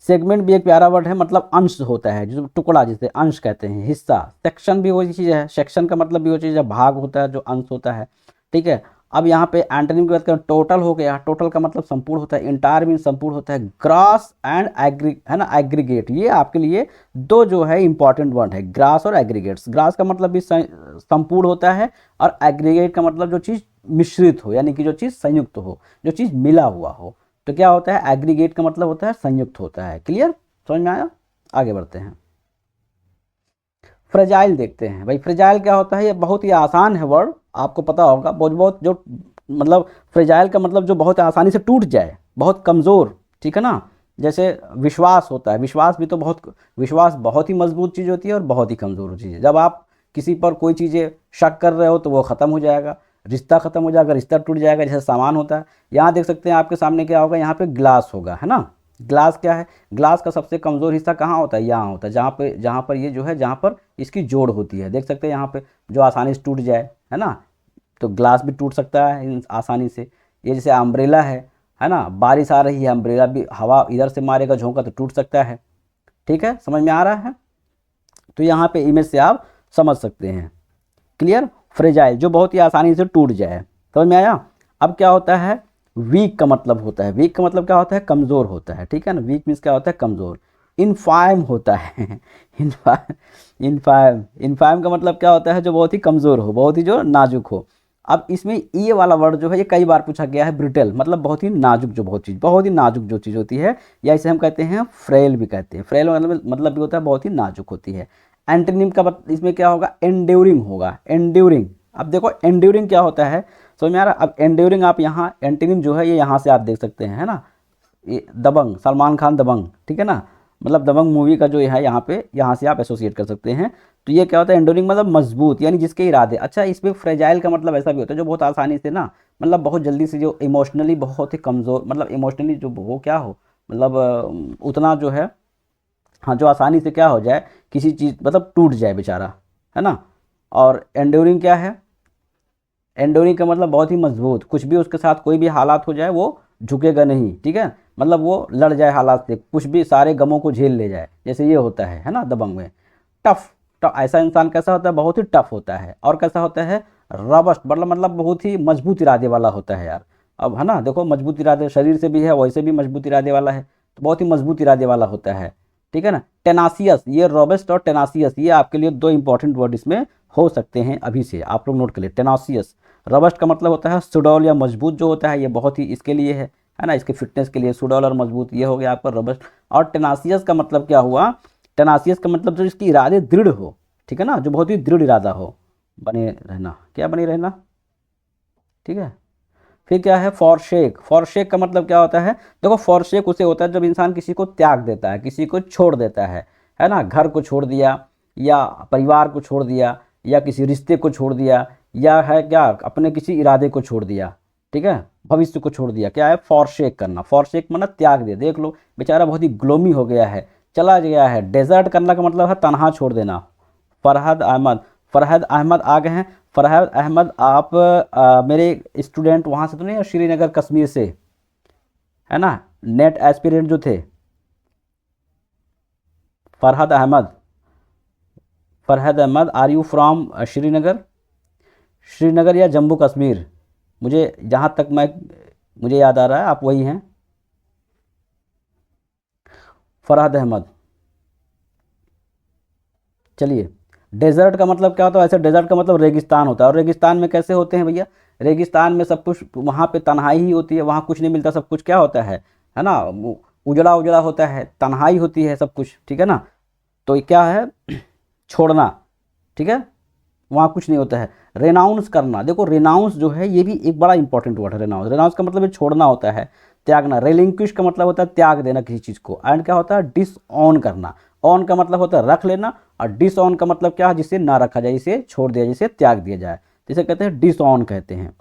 सेगमेंट भी एक प्यारा वर्ड है, मतलब अंश होता है, जो टुकड़ा जिसे अंश कहते हैं, हिस्सा। सेक्शन भी वही चीज़ है, सेक्शन का मतलब भी वही चीज़ है, भाग होता है जो अंश होता है, ठीक है। अब यहाँ पे एंटोनिम की बात करें, टोटल हो गया, टोटल का मतलब संपूर्ण होता है, इंटायर मीन संपूर्ण होता है, ग्रास एंड एग्री है ना, एग्रीगेट, ये आपके लिए दो जो है इंपॉर्टेंट वर्ड है, ग्रास और एग्रीगेट्स। ग्रास का मतलब भी संपूर्ण होता है, और एग्रीगेट का मतलब जो चीज़ मिश्रित हो, यानी कि जो चीज़ संयुक्त हो, जो चीज़ मिला हुआ हो। तो क्या होता है, एग्रीगेट का मतलब होता है संयुक्त होता है। क्लियर, समझ में आया? आगे बढ़ते हैं। फ्रेजाइल देखते हैं भाई, फ्रेजाइल क्या होता है, ये बहुत ही आसान है वर्ड, आपको पता होगा। बहुत बहुत जो मतलब फ्रेजाइल का मतलब जो बहुत आसानी से टूट जाए, बहुत कमज़ोर, ठीक है ना। जैसे विश्वास होता है, विश्वास भी तो विश्वास बहुत ही मजबूत चीज़ होती है और बहुत ही कमज़ोर चीज़ है। जब आप किसी पर कोई चीज़ें शक कर रहे हो तो वो ख़त्म हो जाएगा, रिश्ता ख़त्म हो जाएगा, रिश्ता टूट जाएगा। जैसे सामान होता है, यहाँ देख सकते हैं आपके सामने क्या होगा, यहाँ पे ग्लास होगा, है ना। ग्लास क्या है, ग्लास का सबसे कमज़ोर हिस्सा कहाँ होता है, यहाँ होता है, जहाँ पर ये जो है, जहाँ पर इसकी जोड़ होती है, देख सकते हैं यहाँ पे, जो आसानी से टूट जाए, है ना। तो ग्लास भी टूट सकता है आसानी से। ये जैसे अम्ब्रेला है ना, बारिश आ रही है, अम्ब्रेला भी हवा इधर से मारेगा झोंका तो टूट सकता है। ठीक है, समझ में आ रहा है? तो यहाँ पे इमेज से आप समझ सकते हैं। क्लियर, फ्रेजाइल जो बहुत ही आसानी से टूट जाए, समझ में आया? अब क्या होता है, वीक का मतलब होता है, वीक का मतलब क्या होता है, कमज़ोर होता है, ठीक है ना। वीक मीन्स क्या होता है, कमज़ोर। इनफार्म होता है इनफार्म का मतलब क्या होता है, जो बहुत ही कमज़ोर हो, बहुत ही जो नाजुक हो। अब इसमें ये वाला वर्ड जो है, ये कई बार पूछा गया है, ब्रिटल मतलब बहुत ही नाजुक, जो बहुत ही नाजुक जो चीज़ होती है, या इसे हम कहते हैं फ्रेल भी कहते हैं। फ्रेल मतलब भी होता है बहुत ही नाजुक होती है। एंटोनिम का इसमें क्या होगा, एंड्यूरिंग होगा, एंड्यूरिंग। अब देखो एंड्यूरिंग क्या होता है, समझ में आ रहा? अब एंड्यूरिंग आप यहाँ एंटोनिम जो है ये यहाँ से आप देख सकते हैं, है ना। ये दबंग, सलमान खान दबंग, ठीक है ना, मतलब दबंग मूवी का जो है यहाँ पे, यहाँ से आप एसोसिएट कर सकते हैं। तो ये क्या होता है, एंड्यूरिंग मतलब मजबूत, यानी जिसके इरादे। अच्छा, इसमें फ्रेजाइल का मतलब ऐसा भी होता है, जो बहुत आसानी से ना, मतलब बहुत जल्दी से, जो इमोशनली बहुत ही कमज़ोर, मतलब इमोशनली जो वो क्या हो, मतलब उतना जो है, हाँ, जो आसानी से क्या हो जाए, किसी चीज़ मतलब टूट जाए बेचारा, है ना। और एंड्योरिंग क्या है, एंड्योरिंग का मतलब बहुत ही मजबूत, कुछ भी उसके साथ कोई भी हालात हो जाए वो झुकेगा नहीं, ठीक है। मतलब वो लड़ जाए हालात से, कुछ भी सारे गमों को झेल ले जाए, जैसे ये होता है ना दबंग में। टफ, ऐसा इंसान कैसा होता है, बहुत ही टफ होता है। और कैसा होता है, रॉबस्ट, मतलब बहुत ही मजबूत इरादे वाला होता है यार। अब है ना, देखो मजबूत इरादे शरीर से भी है, वैसे भी मजबूत इरादे वाला है, तो बहुत ही मजबूत इरादे वाला होता है, ठीक है ना। टेनासियस, ये रॉबस्ट और टेनासियस, ये आपके लिए दो इंपॉर्टेंट वर्ड इसमें हो सकते हैं, अभी से आप लोग नोट कर लिए। टेनासियस, रॉबस्ट का मतलब होता है सुडौल या मजबूत जो होता है, ये बहुत ही इसके लिए है ना, इसके फिटनेस के लिए सुडौल और मजबूत, ये हो गया आपका रॉबस्ट। और टेनासियस का मतलब क्या हुआ, टेनासियस का मतलब जो इसकी इरादे दृढ़ हो, ठीक है ना, जो बहुत ही दृढ़ इरादा हो, बने रहना, क्या बने रहना, ठीक है। फिर क्या है, फॉरशेक, फॉरशेक का मतलब क्या होता है, देखो फॉरशेक उसे होता है जब इंसान किसी को त्याग देता है, किसी को छोड़ देता है ना, घर को छोड़ दिया, या परिवार को छोड़ दिया, या किसी रिश्ते को छोड़ दिया, या है क्या, अपने किसी इरादे को छोड़ दिया, ठीक है, भविष्य को छोड़ दिया, क्या है फॉरशेक करना। फॉरशेक मतलब त्याग दे, देख लो बेचारा बहुत ही ग्लोमी हो गया है, चला गया है। डेजर्ट करना का मतलब है तनहा छोड़ देना। फरहद अहमद, फरहद अहमद आ गए हैं। फरहद अहमद आप मेरे स्टूडेंट वहाँ से तो नहीं, श्रीनगर कश्मीर से, है ना, नेट एस्पिरेंट जो थे। Farhad Ahmad, Farhad Ahmad, are you from Srinagar, Srinagar या जम्मू कश्मीर, मुझे जहाँ तक मुझे याद आ रहा है आप वही हैं, फरहद अहमद। चलिए, डेजर्ट का मतलब क्या होता है, ऐसे डेजर्ट का मतलब रेगिस्तान होता है। और रेगिस्तान में कैसे होते हैं भैया, रेगिस्तान में सब कुछ, वहाँ पे तन्हाई ही होती है, वहाँ कुछ नहीं मिलता, सब कुछ क्या होता है ना, उजड़ा उजड़ा होता है, तन्हाई होती है सब कुछ, ठीक है ना। तो ये क्या है, छोड़ना, ठीक है, वहाँ कुछ नहीं होता है। रेनाउंस करना, देखो रेनाउंस जो है ये भी एक बड़ा इंपॉर्टेंट वर्ड है। रेनाउंस, रेनाउंस का मतलब ये छोड़ना होता है, त्यागना। रेलिंक्विश का मतलब होता है त्याग देना किसी चीज़ को। एंड क्या होता है, डिसऑन करना। ऑन का मतलब होता है रख लेना, और डिसऑन का मतलब क्या है, जिसे ना रखा जाए, इसे छोड़ दिया, जिसे त्याग दिया जाए, जिसे कहते हैं डिसऑन कहते हैं।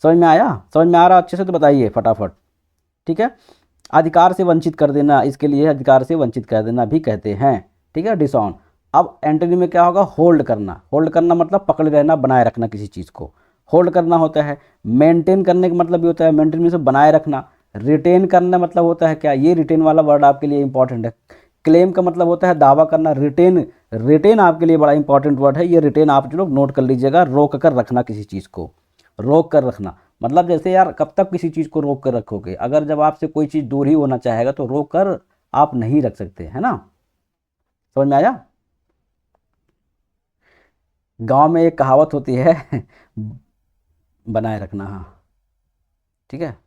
समझ में आया, समझ में आ रहा अच्छे से तो बताइए फटाफट, ठीक है। अधिकार से वंचित कर देना, इसके लिए अधिकार से वंचित कर देना भी कहते हैं, ठीक है, डिसऑन। अब एंटोनी में क्या होगा, होल्ड करना। होल्ड करना मतलब पकड़े रहना, बनाए रखना किसी चीज़ को, होल्ड करना होता है। मेंटेन करने का मतलब भी होता है, मेंटेन में से बनाए रखना। रिटेन करना मतलब होता है क्या, ये रिटेन वाला वर्ड आपके लिए इंपॉर्टेंट है। क्लेम का मतलब होता है दावा करना। रिटेन, रिटेन आपके लिए बड़ा इंपॉर्टेंट वर्ड है, ये रिटेन आप जो लोग नोट कर लीजिएगा, रोक कर रखना किसी चीज़ को, रोक कर रखना। मतलब जैसे यार कब तक किसी चीज़ को रोक कर रखोगे, अगर जब आपसे कोई चीज़ दूर ही होना चाहेगा तो रोक कर आप नहीं रख सकते, है ना। समझ में आया। गांव में एक कहावत होती है बनाए रखना, हाँ ठीक है।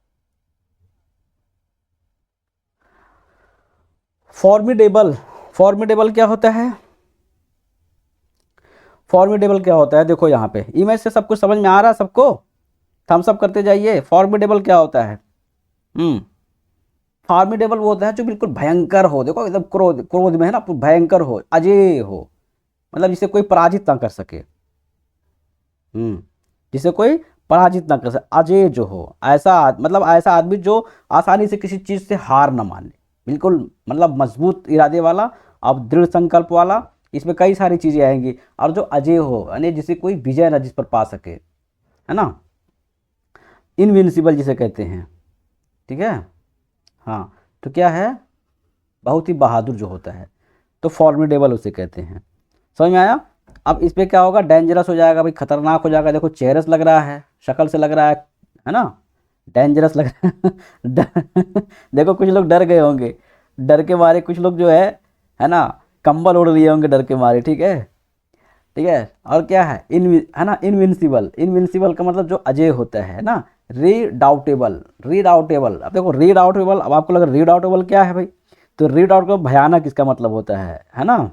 फॉर्मिडेबल, फॉर्मिडेबल क्या होता है, फॉर्मिडेबल क्या होता है, देखो यहाँ पे इमेज से सब कुछ समझ में आ रहा है सबको, थम्स अप करते जाइए। फॉर्मिडेबल क्या होता है, फॉर्मिडेबल वो होता है जो बिल्कुल भयंकर हो, देखो एकदम क्रोध, क्रोध में है ना, भयंकर हो, अजेय हो, मतलब जिसे कोई पराजित ना कर सके। जिसे कोई पराजित ना कर सके, अजेय जो हो, ऐसा मतलब ऐसा आदमी जो आसानी से किसी चीज़ से हार ना माने, बिल्कुल मतलब मजबूत इरादे वाला, अब दृढ़ संकल्प वाला, इसमें कई सारी चीज़ें आएंगी। और जो अजेय हो यानी जिसे कोई विजय ना जिस पर पा सके, है ना, इनविंसिबल जिसे कहते हैं, ठीक है। हाँ, तो क्या है, बहुत ही बहादुर जो होता है, तो फॉर्मिडेबल उसे कहते हैं। समझ में आया। अब इस पे क्या होगा, डेंजरस हो जाएगा भाई, खतरनाक हो जाएगा, देखो चेहरे से लग रहा है, शक्ल से लग रहा है ना, डेंजरस लग रहा है देखो कुछ लोग डर गए होंगे, डर के मारे कुछ लोग जो है ना, कंबल ओढ़ लिए होंगे डर के मारे, ठीक है, ठीक है। और क्या है, है ना, इनविंसिबल, इनविंसिबल का मतलब जो अजय होता है ना, रीडाउटेबल, रीडाउटेबल। अब देखो रीडाउटेबल, अब आपको लगा रीडाउटेबल क्या है भाई, तो रीडाउटेबल भयानक इसका मतलब होता है ना,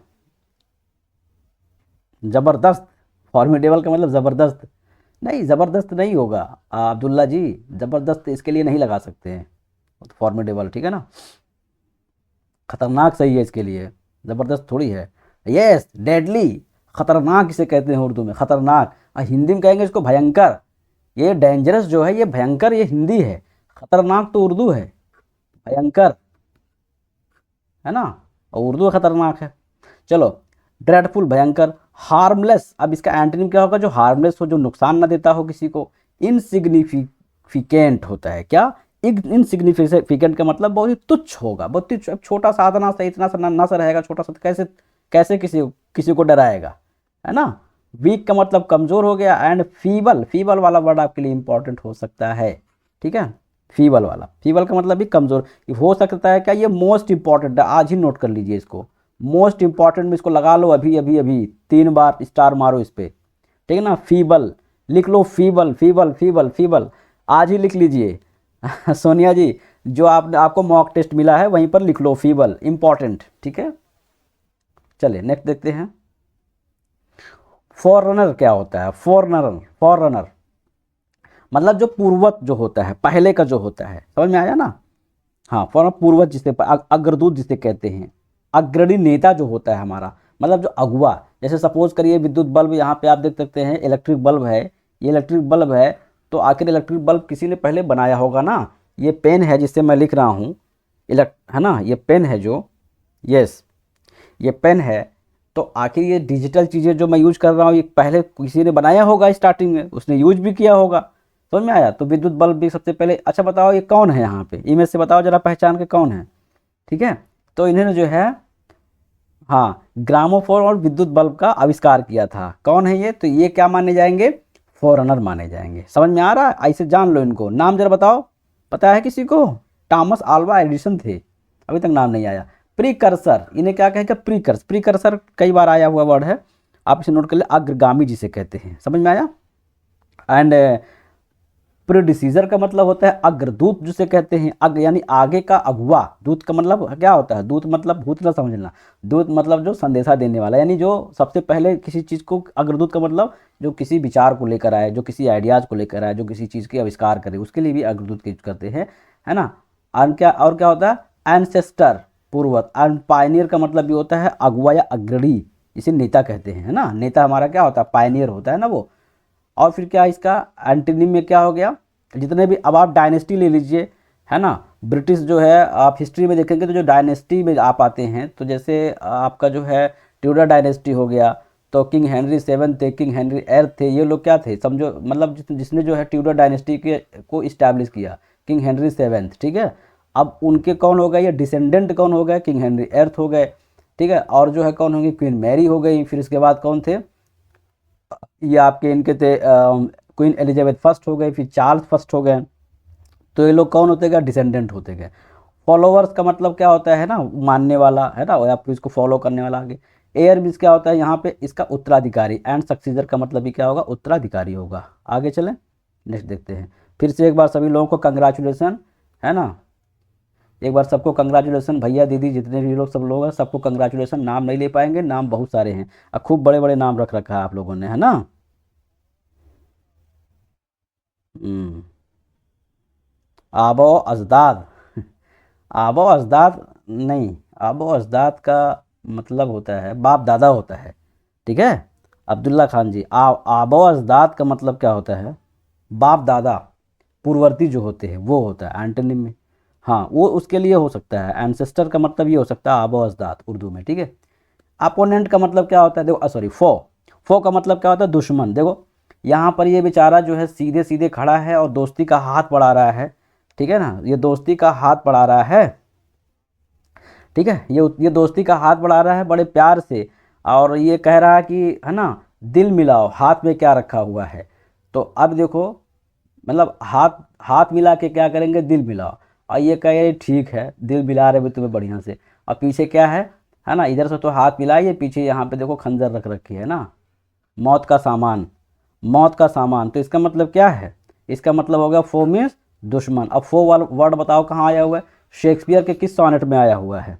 ज़बरदस्त। फॉर्मिडेबल का मतलब ज़बरदस्त, नहीं ज़बरदस्त नहीं होगा अब्दुल्ला जी, ज़बरदस्त इसके लिए नहीं लगा सकते हैं, फॉर्मिडेबल, ठीक है ना, खतरनाक सही है इसके लिए, ज़बरदस्त थोड़ी है। यस, डेडली, खतरनाक इसे कहते हैं उर्दू में, खतरनाक। और हिंदी में कहेंगे इसको भयंकर। ये डेंजरस जो है ये भयंकर, ये हिंदी है, खतरनाक तो उर्दू है, भयंकर, है ना, और उर्दू खतरनाक है। चलो, ड्रेडफुल भयंकर, हार्मलेस, अब इसका एंटोनिम क्या होगा, जो हार्मलेस हो, जो नुकसान ना देता हो किसी को। इनसिग्निफिकेंट होता है क्या, इनसिग्निफिकेंट का मतलब बहुत ही तुच्छ होगा, बहुत ही छोटा सा आदना सा, इतना सा नन्हा सा रहेगा, छोटा सा, कैसे कैसे किसी किसी को डराएगा, है ना। वीक का मतलब कमज़ोर हो गया, एंड फीबल, फीबल वाला वर्ड आपके लिए इंपॉर्टेंट हो सकता है, ठीक है। फीबल वाला, फीबल का मतलब भी कमज़ोर हो सकता है क्या, ये मोस्ट इंपॉर्टेंट है, आज ही नोट कर लीजिए इसको, मोस्ट इंपॉर्टेंट में इसको लगा लो अभी अभी अभी, 3 बार स्टार मारो इस पर, ठीक है ना। फीबल लिख लो, फीबल फीबल फीबल फीबल, आज ही लिख लीजिए सोनिया जी, जो आपको मॉक टेस्ट मिला है वहीं पर लिख लो, फीबल इंपॉर्टेंट, ठीक है। चलिए नेक्स्ट देखते हैं, फॉररनर क्या होता है, फॉररनर, फॉररनर मतलब जो पूर्वज जो होता है, पहले का जो होता है, समझ में आया ना। हाँ, फॉरन पूर्वज जिसे अग्रदूत जिसे कहते हैं, अग्रणी नेता जो होता है हमारा, मतलब जो अगुआ, जैसे सपोज करिए विद्युत बल्ब, यहाँ पे आप देख सकते हैं इलेक्ट्रिक बल्ब है, ये इलेक्ट्रिक बल्ब है, तो आखिर इलेक्ट्रिक बल्ब किसी ने पहले बनाया होगा ना। ये पेन है जिससे मैं लिख रहा हूँ, है ना, ये पेन है जो, यस, ये पेन है, तो आखिर ये डिजिटल चीज़ें जो मैं यूज कर रहा हूँ ये पहले किसी ने बनाया होगा, स्टार्टिंग में उसने यूज भी किया होगा, समझ में आया। तो विद्युत बल्ब भी सबसे पहले, अच्छा बताओ ये कौन है यहाँ पे, इमेज से बताओ जरा पहचान के कौन है, ठीक है। तो इन्होंने जो है, हाँ, ग्रामोफोन और विद्युत बल्ब का आविष्कार किया था, कौन है ये, तो ये क्या माने जाएंगे, फॉरेनर माने जाएंगे। समझ में आ रहा है, ऐसे जान लो इनको, नाम जरा बताओ, पता है किसी को, टॉमस आल्वा एडिसन थे, अभी तक नाम नहीं आया। प्रीकर्सर, इन्हें क्या कहेंगे, प्रीकर्स, प्रीकर्सर कई बार आया हुआ वर्ड है, आप इसे नोट कर ले, अग्रगामी जिसे कहते हैं, समझ में आया। एंड प्रीडिसीजर का मतलब होता है अग्रदूत जिसे कहते हैं, अग्र यानी आगे का अगुआ, दूत का मतलब क्या होता है, दूत मतलब भूत ना समझना, दूत मतलब जो संदेशा देने वाला, यानी जो सबसे पहले किसी चीज़ को, अग्रदूत का मतलब जो किसी विचार को लेकर आए, जो किसी आइडियाज़ को लेकर आए, जो किसी चीज़ के आविष्कार करे, उसके लिए भी अग्रदूत यूज करते हैं, है ना। और क्या होता है, एंसेस्टर, पूर्वज, एंड पायनियर का मतलब भी होता है अगुआ या अग्रणी, इसे नेता कहते हैं, है ना। नेता हमारा क्या होता है, पायनियर होता है ना वो। और फिर क्या इसका एंटोनिम में क्या हो गया, जितने भी, अब आप डायनेस्टी ले लीजिए, है ना, ब्रिटिश जो है, आप हिस्ट्री में देखेंगे तो जो डायनेस्टी में आप आते हैं, तो जैसे आपका जो है ट्यूडर डायनेस्टी हो गया, तो किंग हेनरी 7 थे, किंग हेनरी 8 थे, ये लोग क्या थे समझो, मतलब जिसने जो है ट्यूडर डायनेस्टी के को इस्टेब्लिश किया, किंग हेनरी 7, ठीक है। अब उनके कौन हो गए, ये डिसेंडेंट कौन हो गए, किंग हेनरी 8 हो गए, ठीक है। और जो है कौन होंगे, क्वीन मैरी हो गई, फिर इसके बाद कौन थे, ये आपके इनके थे क्वीन एलिजाबेथ फर्स्ट हो गए, फिर चार्ल्स फर्स्ट हो गए। तो ये लोग कौन होते गए? डिसेंडेंट होते गए। फॉलोवर्स का मतलब क्या होता है ना, मानने वाला है ना, या फिर इसको फॉलो करने वाला आगे। एयर मीन्स क्या होता है यहाँ पे? इसका उत्तराधिकारी। एंड सक्सीजर का मतलब भी क्या होगा? उत्तराधिकारी होगा। आगे चलें, नेक्स्ट देखते हैं। फिर से एक बार सभी लोगों को कंग्रेचुलेसन, है ना, एक बार सबको कंग्रेचुलेसन, भैया दीदी जितने भी लोग सब लोग हैं सबको कंग्रेचुलेसन। नाम नहीं ले पाएंगे, नाम बहुत सारे हैं और खूब बड़े बड़े नाम रख रखा है आप लोगों ने, है ना। हम्म, आबो अजदाद। आबो अजदाद नहीं, आबो अजदाद का मतलब होता है बाप दादा होता है, ठीक है। अब्दुल्ला खान जी, आबो अजदाद का मतलब क्या होता है? बाप दादा, पूर्ववर्ती जो होते हैं वो होता है एंटोनिम में। हाँ, वो उसके लिए हो सकता है। एंसेस्टर का मतलब ये हो सकता है आबो अजदाद उर्दू में, ठीक है। अपोनेंट का मतलब क्या होता है? देखो सॉरी, फो। फो का मतलब क्या होता है? दुश्मन। देखो यहाँ पर ये बेचारा जो है सीधे सीधे खड़ा है और दोस्ती का हाथ बढ़ा रहा है, ठीक है ना, ये दोस्ती का हाथ बढ़ा रहा है, ठीक है। ये दोस्ती का हाथ बढ़ा रहा है बड़े प्यार से, और ये कह रहा है कि है ना, दिल मिलाओ, हाथ में क्या रखा हुआ है। तो अब देखो, मतलब हाथ हाथ मिला के क्या करेंगे? दिल मिलाओ। और ये कह रहे ठीक है, दिल मिला रहे भी तुम्हें बढ़िया से। और पीछे क्या है ना, इधर से तो हाथ मिलाइए, पीछे यहाँ पे देखो खंजर रख रखी है ना, मौत का सामान, मौत का सामान। तो इसका मतलब क्या है? इसका मतलब हो गया फो मीन्स दुश्मन। अब फो वाला वर्ड बताओ कहाँ आया हुआ है? शेक्सपियर के किस सोनेट में आया हुआ है?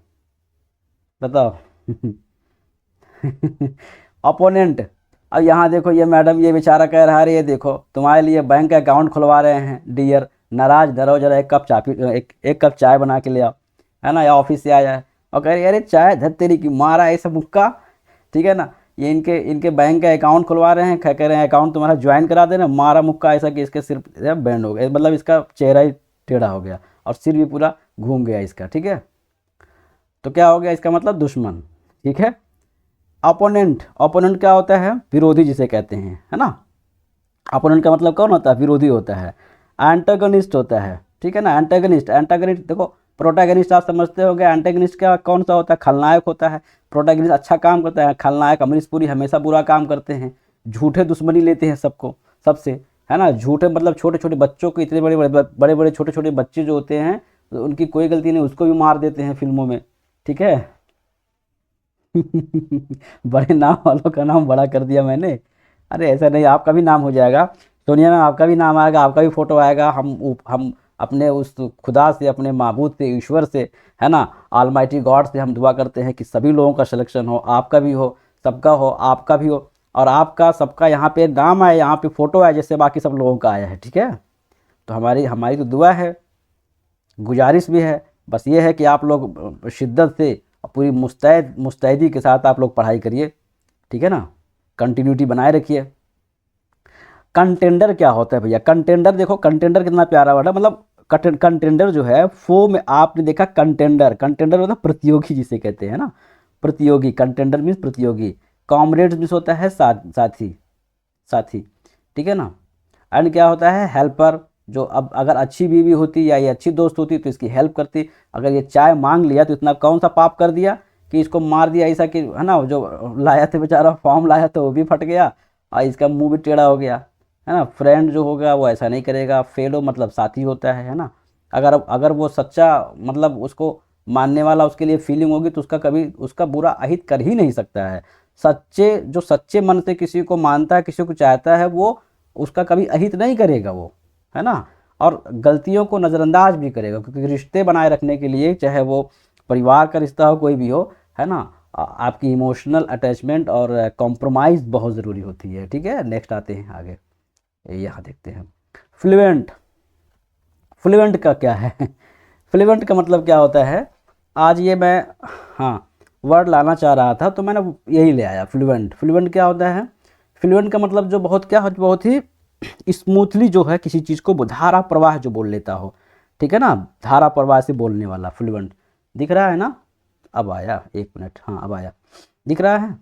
बताओ। अपोनेंट। अब यहाँ देखो, ये मैडम ये बेचारा कह रहा है, ये देखो तुम्हारे लिए बैंक अकाउंट खुलवा रहे हैं डियर, नाराज न रहो, जरा एक कप चाय एक कप चाय बना के ले आओ, है ना, या ऑफिस से आया है और कह रही अरे चाय धर तेरी की मारा ऐसा मुक्का, ठीक है ना, ये इनके इनके बैंक का अकाउंट खुलवा रहे हैं, कह रहे हैं अकाउंट तुम्हारा ज्वाइन करा देना, मारा मुक्का ऐसा कि इसके सिर बैंड हो गया, मतलब इसका चेहरा ही टेढ़ा हो गया और सिर भी पूरा घूम गया इसका, ठीक है। तो क्या हो गया? इसका मतलब दुश्मन, ठीक है। अपोनेंट, अपोनेंट क्या होता है? विरोधी जिसे कहते हैं, है ना। अपोनेंट का मतलब कौन होता है? विरोधी होता है। एंटागनिस्ट होता है, ठीक है ना। एंटागनिस्ट, एंटागनिस्ट देखो, प्रोटैगनिस्ट आप समझते होंगे, एंटागनिस्ट क्या कौन सा होता है? खलनायक होता है। प्रोटैगनिस्ट अच्छा काम करता है, खलनायक अमरीश पुरी हमेशा बुरा काम करते हैं, झूठे दुश्मनी लेते हैं सबको सबसे, है ना। झूठे मतलब छोटे छोटे बच्चों को, इतने बड़े बड़े छोटे छोटे बच्चे जो होते हैं, तो उनकी कोई गलती नहीं, उसको भी मार देते हैं फिल्मों में, ठीक है। बड़े नाम वालों का नाम बड़ा कर दिया मैंने। अरे ऐसा नहीं, आपका भी नाम हो जाएगा सोनिया मैम, आपका भी नाम आएगा, आपका भी फोटो आएगा। हम अपने उस खुदा से, अपने माबूद से, ईश्वर से, है ना, ऑलमाइटी गॉड से हम दुआ करते हैं कि सभी लोगों का सिलेक्शन हो, आपका भी हो, सबका हो, आपका भी हो, और आपका सबका यहाँ पे नाम आए, यहाँ पे फोटो आए, जैसे बाकी सब लोगों का आया है, ठीक है। तो हमारी हमारी तो दुआ है, गुजारिश भी है, बस ये है कि आप लोग शिद्दत से और पूरी मुस्तैदी के साथ आप लोग पढ़ाई करिए, ठीक है ना, कंटिन्यूटी बनाए रखिए। कंटेंडर क्या होता है भैया? कंटेंडर देखो, कंटेंडर कितना प्यारा वर्ड है, मतलब कंटेंडर जो है, फो में आपने देखा कंटेंडर, कंटेंडर मतलब प्रतियोगी जिसे कहते हैं ना, प्रतियोगी। कंटेंडर मीन्स प्रतियोगी। कॉमरेड्स मीन्स होता है साथी, साथी, ठीक है ना। एंड क्या होता है? हेल्पर, जो अब अगर अच्छी बीवी होती या ये अच्छी दोस्त होती तो इसकी हेल्प करती। अगर ये चाय मांग लिया तो इतना कौन सा पाप कर दिया कि इसको मार दिया, ऐसा कि है ना, जो लाया था बेचारा, फॉर्म लाया तो वो भी फट गया और इसका मुंह भी टेढ़ा हो गया, है ना। फ्रेंड जो होगा वो ऐसा नहीं करेगा। फेलो मतलब साथी होता है ना। अगर अगर वो सच्चा मतलब उसको मानने वाला उसके लिए फीलिंग होगी तो उसका कभी उसका बुरा अहित कर ही नहीं सकता है। जो सच्चे मन से किसी को मानता है, किसी को चाहता है, वो उसका कभी अहित नहीं करेगा वो, है ना। और गलतियों को नज़रअंदाज भी करेगा, क्योंकि रिश्ते बनाए रखने के लिए, चाहे वो परिवार का रिश्ता हो, कोई भी हो, है ना, आपकी इमोशनल अटैचमेंट और कॉम्प्रोमाइज़ बहुत ज़रूरी होती है, ठीक है। नेक्स्ट आते हैं आगे, यहाँ देखते हैं फ्लुएंट। फ्लुएंट का क्या है? फ्लुएंट का मतलब क्या होता है? आज ये मैं, हाँ, वर्ड लाना चाह रहा था तो मैंने यही ले आया, फ्लुएंट। फ्लुएंट क्या होता है? फ्लुएंट का मतलब जो बहुत ही स्मूथली जो है किसी चीज़ को धारा प्रवाह जो बोल लेता हो, ठीक है ना, धारा प्रवाह से बोलने वाला फ्लुएंट। दिख रहा है ना? अब आया, एक मिनट, हाँ अब आया, दिख रहा है।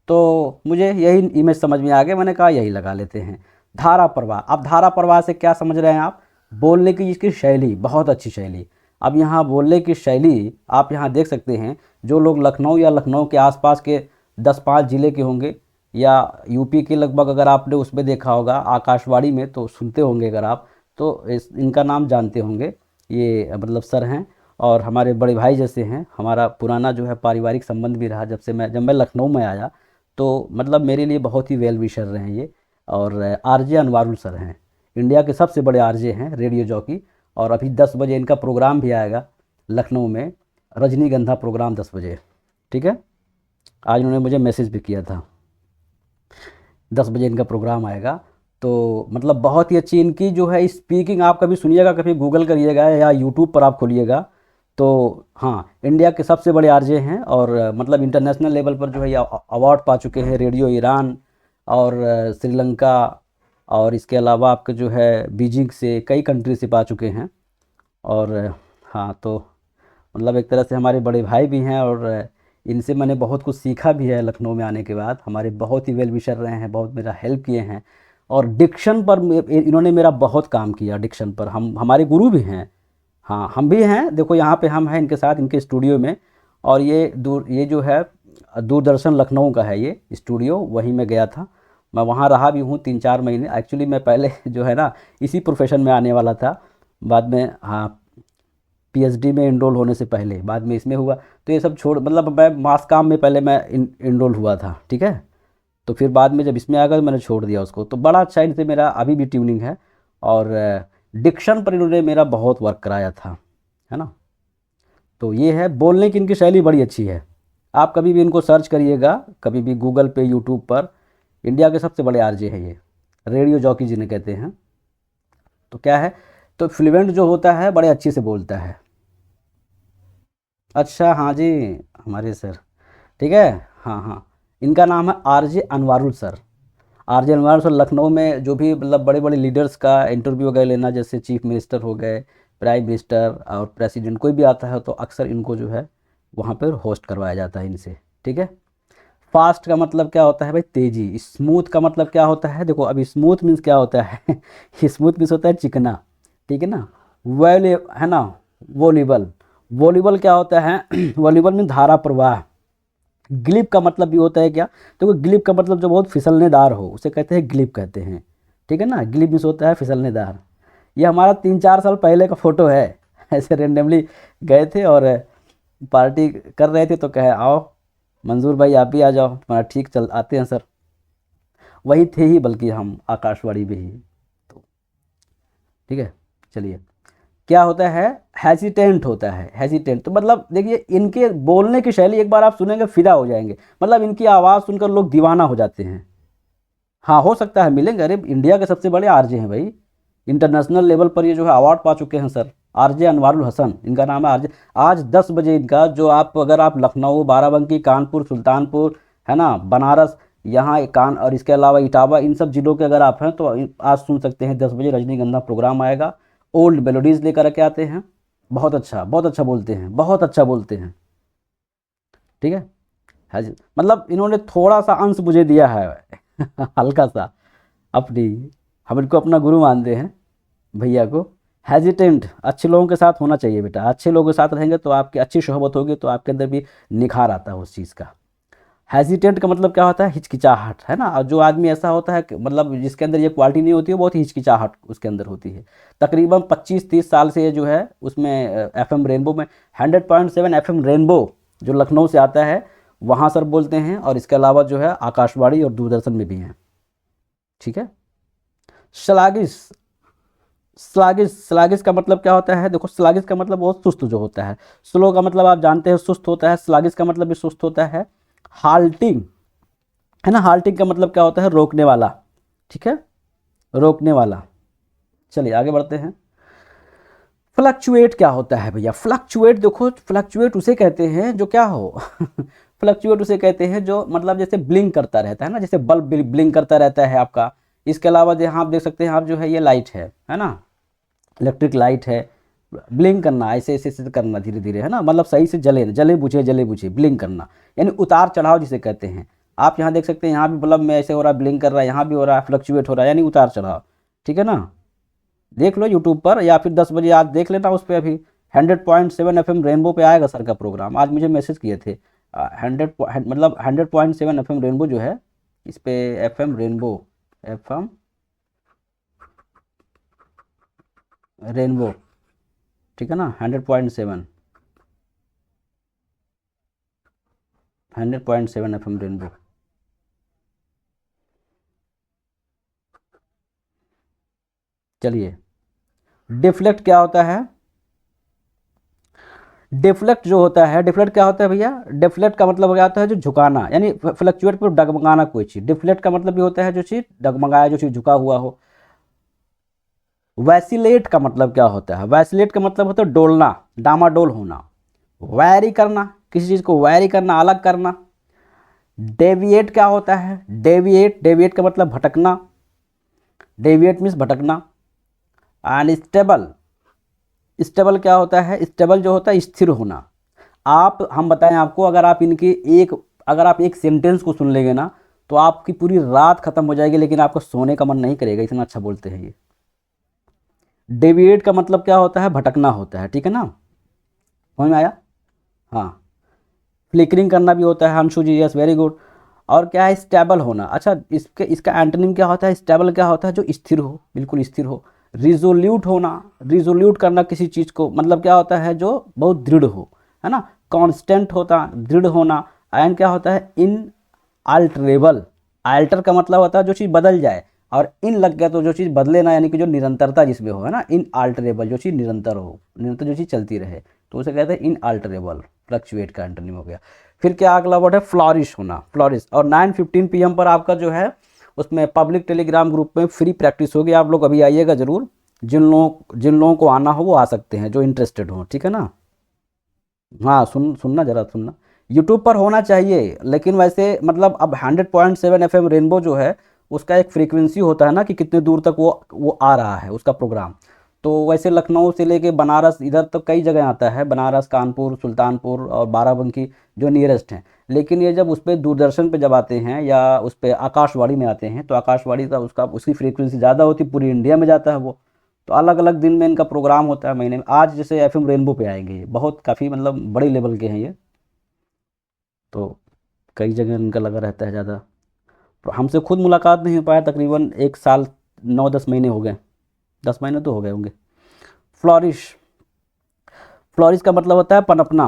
तो मुझे यही इमेज समझ में आ गया, मैंने कहा यही लगा लेते हैं, धारा प्रवाह। अब धारा प्रवाह से क्या समझ रहे हैं आप? बोलने की इसकी शैली, बहुत अच्छी शैली। अब यहाँ बोलने की शैली आप यहाँ देख सकते हैं, जो लोग लखनऊ या लखनऊ के आसपास के 10-5 ज़िले के होंगे, या यूपी के लगभग अगर आपने उसमें देखा होगा आकाशवाणी में तो सुनते होंगे अगर आप, तो इनका नाम जानते होंगे। ये मतलब सर हैं और हमारे बड़े भाई जैसे हैं। हमारा पुराना जो है पारिवारिक संबंध भी रहा जब मैं लखनऊ में आया, तो मतलब मेरे लिए बहुत ही वेल विशर रहे हैं ये। और आरजे अनवारुल सर हैं, इंडिया के सबसे बड़े आरजे हैं, रेडियो जॉकी। और अभी 10 बजे इनका प्रोग्राम भी आएगा लखनऊ में, रजनीगंधा प्रोग्राम 10 बजे, ठीक है। आज उन्होंने मुझे मैसेज भी किया था, 10 बजे इनका प्रोग्राम आएगा। तो मतलब बहुत ही अच्छी इनकी जो है स्पीकिंग, आप कभी सुनिएगा, कभी गूगल करिएगा या यूट्यूब पर आप खोलिएगा तो। हाँ, इंडिया के सबसे बड़े आरजे हैं और मतलब इंटरनेशनल लेवल पर जो है ये अवार्ड पा चुके हैं, रेडियो ईरान और श्रीलंका, और इसके अलावा आपके जो है बीजिंग से कई कंट्री से पा चुके हैं। और हाँ, तो मतलब एक तरह से हमारे बड़े भाई भी हैं और इनसे मैंने बहुत कुछ सीखा भी है लखनऊ में आने के बाद। हमारे बहुत ही वेल विशर रहे हैं, बहुत मेरा हेल्प किए हैं। और डिक्शन पर इन्होंने मेरा बहुत काम किया, डिक्शन पर हम हमारे गुरु भी हैं। हाँ, हम भी हैं, देखो यहाँ पे हम हैं इनके साथ, इनके स्टूडियो में। और ये जो है दूरदर्शन लखनऊ का है ये स्टूडियो, वहीं मैं गया था। मैं वहाँ रहा भी हूँ 3-4 महीने। एक्चुअली मैं पहले जो है ना इसी प्रोफेशन में आने वाला था, बाद में हाँ पीएचडी में इनरोल होने से पहले, बाद में इसमें हुआ। तो ये सब छोड़, मतलब मैं मास काम में पहले मैं इनरोल हुआ था, ठीक है। तो फिर बाद में जब इसमें आ गया तो मैंने छोड़ दिया उसको। तो बड़ा अच्छा इनसे मेरा अभी भी ट्यूनिंग है। और डिक्शन पर इन्होंने मेरा बहुत वर्क कराया था, है ना। तो ये है, बोलने की इनकी शैली बड़ी अच्छी है। आप कभी भी इनको सर्च करिएगा, कभी भी गूगल पे, यूट्यूब पर। इंडिया के सबसे बड़े आरजे हैं ये, रेडियो जॉकी जिन्हें कहते हैं। तो क्या है, तो फ्लुएंट जो होता है बड़े अच्छे से बोलता है। अच्छा, हाँ जी, हमारे सर, ठीक है। हाँ हाँ, इनका नाम है RJ Anwarul sir. RJ Anwarul sir Lucknow में जो भी मतलब बड़े बड़े लीडर्स का इंटरव्यू वगैरह लेना, जैसे चीफ मिनिस्टर हो गए, प्राइम मिनिस्टर और प्रेसिडेंट, कोई भी आता है तो अक्सर इनको जो है वहाँ पर होस्ट करवाया जाता है इनसे, ठीक है। फास्ट का मतलब क्या होता है भाई, तेजी। स्मूथ का मतलब क्या होता है, देखो अभी स्मूथ मीन्स क्या होता है स्मूथ मीन्स होता है चिकना, ठीक है ना। वेल है ना, वॉलीबल। वॉलीबल क्या होता है वॉलीबल मीन धारा प्रवाह। ग्लिप का मतलब भी होता है क्या, देखो ग्लिप का मतलब जो बहुत फिसलनेदार हो उसे कहते हैं ग्लिप कहते हैं, ठीक है ना। ग्लिप मीन्स होता है फिसलनेदार। ये हमारा 3-4 साल पहले का फ़ोटो है ऐसे रेंडमली गए थे और पार्टी कर रहे थे, तो कहे आओ मंजूर भाई आप भी आ जाओ, तुम्हारा ठीक चल आते हैं सर। वही थे ही, बल्कि हम आकाशवाणी में ही। तो ठीक है, चलिए। क्या होता है, हेजिटेंट होता है। हेजिटेंट तो मतलब देखिए इनके बोलने की शैली एक बार आप सुनेंगे फिदा हो जाएंगे, मतलब इनकी आवाज़ सुनकर लोग दीवाना हो जाते हैं। हाँ, हो सकता है मिलेंगे, अरे इंडिया के सबसे बड़े आरजे हैं भाई, इंटरनेशनल लेवल पर ये जो है अवार्ड पा चुके हैं सर। आरजे अनवारुल हसन इनका नाम है। आरजे आज 10 बजे इनका जो आप अगर आप लखनऊ, बाराबंकी, कानपुर, सुल्तानपुर, है ना, बनारस, यहाँ कान और इसके अलावा इटावा, इन सब जिलों के अगर आप हैं तो आज सुन सकते हैं। 10 बजे रजनीगंधा प्रोग्राम आएगा। ओल्ड मेलोडीज़ लेकर के आते हैं। बहुत अच्छा बोलते हैं, बहुत अच्छा बोलते हैं, ठीक है जी। मतलब इन्होंने थोड़ा सा अंश मुझे दिया है हल्का सा अपनी, हम इनको अपना गुरु मानते हैं भैया को। हेजिटेंट अच्छे लोगों के साथ होना चाहिए बेटा, अच्छे लोगों के साथ रहेंगे तो आपकी अच्छी सोहबत होगी तो आपके अंदर भी निखार आता है उस चीज़ का। हेजिटेंट का मतलब क्या होता है, हिचकिचाहट, है ना। और जो आदमी ऐसा होता है मतलब जिसके अंदर ये क्वालिटी नहीं होती है, बहुत ही हिचकिचाहट उसके अंदर होती है। तकरीबन 25-30 साल से ये जो है उसमें एफएम रेनबो में 100.7 एफएम रेनबो जो लखनऊ से आता है वहाँ सर बोलते हैं। और इसके अलावा जो है आकाशवाणी और दूरदर्शन में भी हैं, ठीक है। श्लाघिश। स्लागिस, स्लागिस का मतलब क्या होता है, देखो स्लागिस का मतलब बहुत सुस्त जो होता है। स्लो का मतलब आप जानते हैं सुस्त होता है, स्लागिस का मतलब भी सुस्त होता है। हाल्टिंग, है ना, हाल्टिंग का मतलब क्या होता है, रोकने वाला, ठीक है, रोकने वाला। चलिए आगे बढ़ते हैं। फ्लक्चुएट क्या होता है भैया, फ्लक्चुएट देखो, फ्लक्चुएट उसे कहते हैं जो क्या हो फ्लक्चुएट उसे कहते हैं जो मतलब जैसे ब्लिंक करता रहता है ना, जैसे बल्ब ब्लिंक करता रहता है आपका। इसके अलावा यहाँ आप देख सकते हैं, आप जो है ये लाइट है ना, इलेक्ट्रिक लाइट है, ब्लिंक करना ऐसे ऐसे ऐसे करना धीरे धीरे, है ना, मतलब सही से जले जले बुझे ब्लिंक करना, यानी उतार चढ़ाव जिसे कहते हैं। आप यहाँ देख सकते हैं, यहाँ भी बल्ब में ऐसे हो रहा है, ब्लिंक कर रहा है, यहाँ भी हो रहा है, फ्लक्चुएट हो रहा है, यानी उतार चढ़ाव, ठीक है ना। देख लो यूट्यूब पर या फिर 10 बजे आज देख लेना उस पर। अभी 100.7 एफएम रेनबो पे आएगा सर का प्रोग्राम, आज मुझे मैसेज किए थे। 100 मतलब 100.7 एफएम रेनबो जो है इस पे FM रेनबो, FM रेनबो, ठीक है ना, 100.7, 100.7 FM रेनबो। चलिए, डिफ्लेक्ट क्या होता है? डिफ्लेक्ट जो होता है, डिफ्लेक्ट क्या होता है भैया? डिफ्लेक्ट का मतलब क्या होता है? जो झुकाना, यानी फ्लक्चुएट पर डगमगाना कोई चीज़। डिफ्लेक्ट का मतलब ये होता है जो चीज़ डगमगाया, जो चीज़ झुका हुआ हो। वैसिलेट का मतलब क्या होता है? वैसिलेट का मतलब होता है डोलना, डामाडोल होना, वैरी करना, किसी चीज़ को वैरी करना, अलग करना। डेविएट क्या होता है? डेविएट, डेविएट का मतलब भटकना, डेविएट मीन्स भटकना। एंड स्टेबल, स्टेबल क्या होता है? स्टेबल जो होता है स्थिर होना। आप, हम बताएं आपको, अगर आप इनकी एक, अगर आप एक सेंटेंस को सुन लेंगे ना तो आपकी पूरी रात खत्म हो जाएगी, लेकिन आपको सोने का मन नहीं करेगा, इतना अच्छा बोलते हैं ये। डेविएट का मतलब क्या होता है? भटकना होता है, ठीक है ना, समझ में आया? हाँ, फ्लिकरिंग करना भी होता है, अंशु जी, यस वेरी गुड। और क्या है? स्टेबल होना। अच्छा, इसके, इसका एंटोनिम क्या होता है? स्टेबल क्या होता है? जो स्थिर हो, बिल्कुल स्थिर हो। रिजोल्यूट होना, रिजोल्यूट करना किसी चीज़ को, मतलब क्या होता है? जो बहुत दृढ़ हो, है ना। कांस्टेंट होता, दृढ़ होना। एंड क्या होता है? इन अल्टरेबल, अल्टर का मतलब होता है जो चीज़ बदल जाए, और इन लग गया तो जो चीज़ बदले ना, यानी कि जो निरंतरता जिसमें हो, है ना। इन अल्टरेबल, जो चीज़ निरंतर हो, निरंतर जो चीज़ चलती रहे, तो उसे कहते हैं इन अल्टरेबल। फ्लक्चुएट का एंटोनिम हो गया। फिर क्या अगला वर्ड है? फ्लॉरिश होना, फ्लॉरिश। और 9:15 PM पर आपका जो है उसमें पब्लिक टेलीग्राम ग्रुप में फ्री प्रैक्टिस होगी, आप लोग अभी आइएगा ज़रूर। जिन लोगों को आना हो वो आ सकते हैं, जो इंटरेस्टेड हो, ठीक है ना। हाँ, सुनना जरा, सुनना। यूट्यूब पर होना चाहिए, लेकिन वैसे मतलब अब 100.7 FM रेनबो जो है उसका एक फ्रीक्वेंसी होता है ना, कि कितने दूर तक वो आ रहा है उसका प्रोग्राम। तो वैसे लखनऊ से लेके बनारस, इधर तो कई जगह आता है, बनारस, कानपुर, सुल्तानपुर और बाराबंकी, जो नियरेस्ट हैं। लेकिन ये जब उस पर दूरदर्शन पे जब आते हैं, या उस पर आकाशवाणी में आते हैं, तो आकाशवाणी का उसका उसकी फ्रीक्वेंसी ज़्यादा होती, पूरी इंडिया में जाता है वो। तो अलग अलग दिन में इनका प्रोग्राम होता है महीने में। आज जैसे FM रेनबो पे आएंगे, ये बहुत काफ़ी मतलब बड़े लेवल के हैं ये, तो कई जगह इनका लगा रहता है ज़्यादा। तो हमसे खुद मुलाकात नहीं हो पाया, तकरीबन 1 साल 9-10 महीने हो गए, 10 महीने तो हो गए होंगे। फ्लॉरिश, फ्लॉरिश का मतलब होता है पनपना,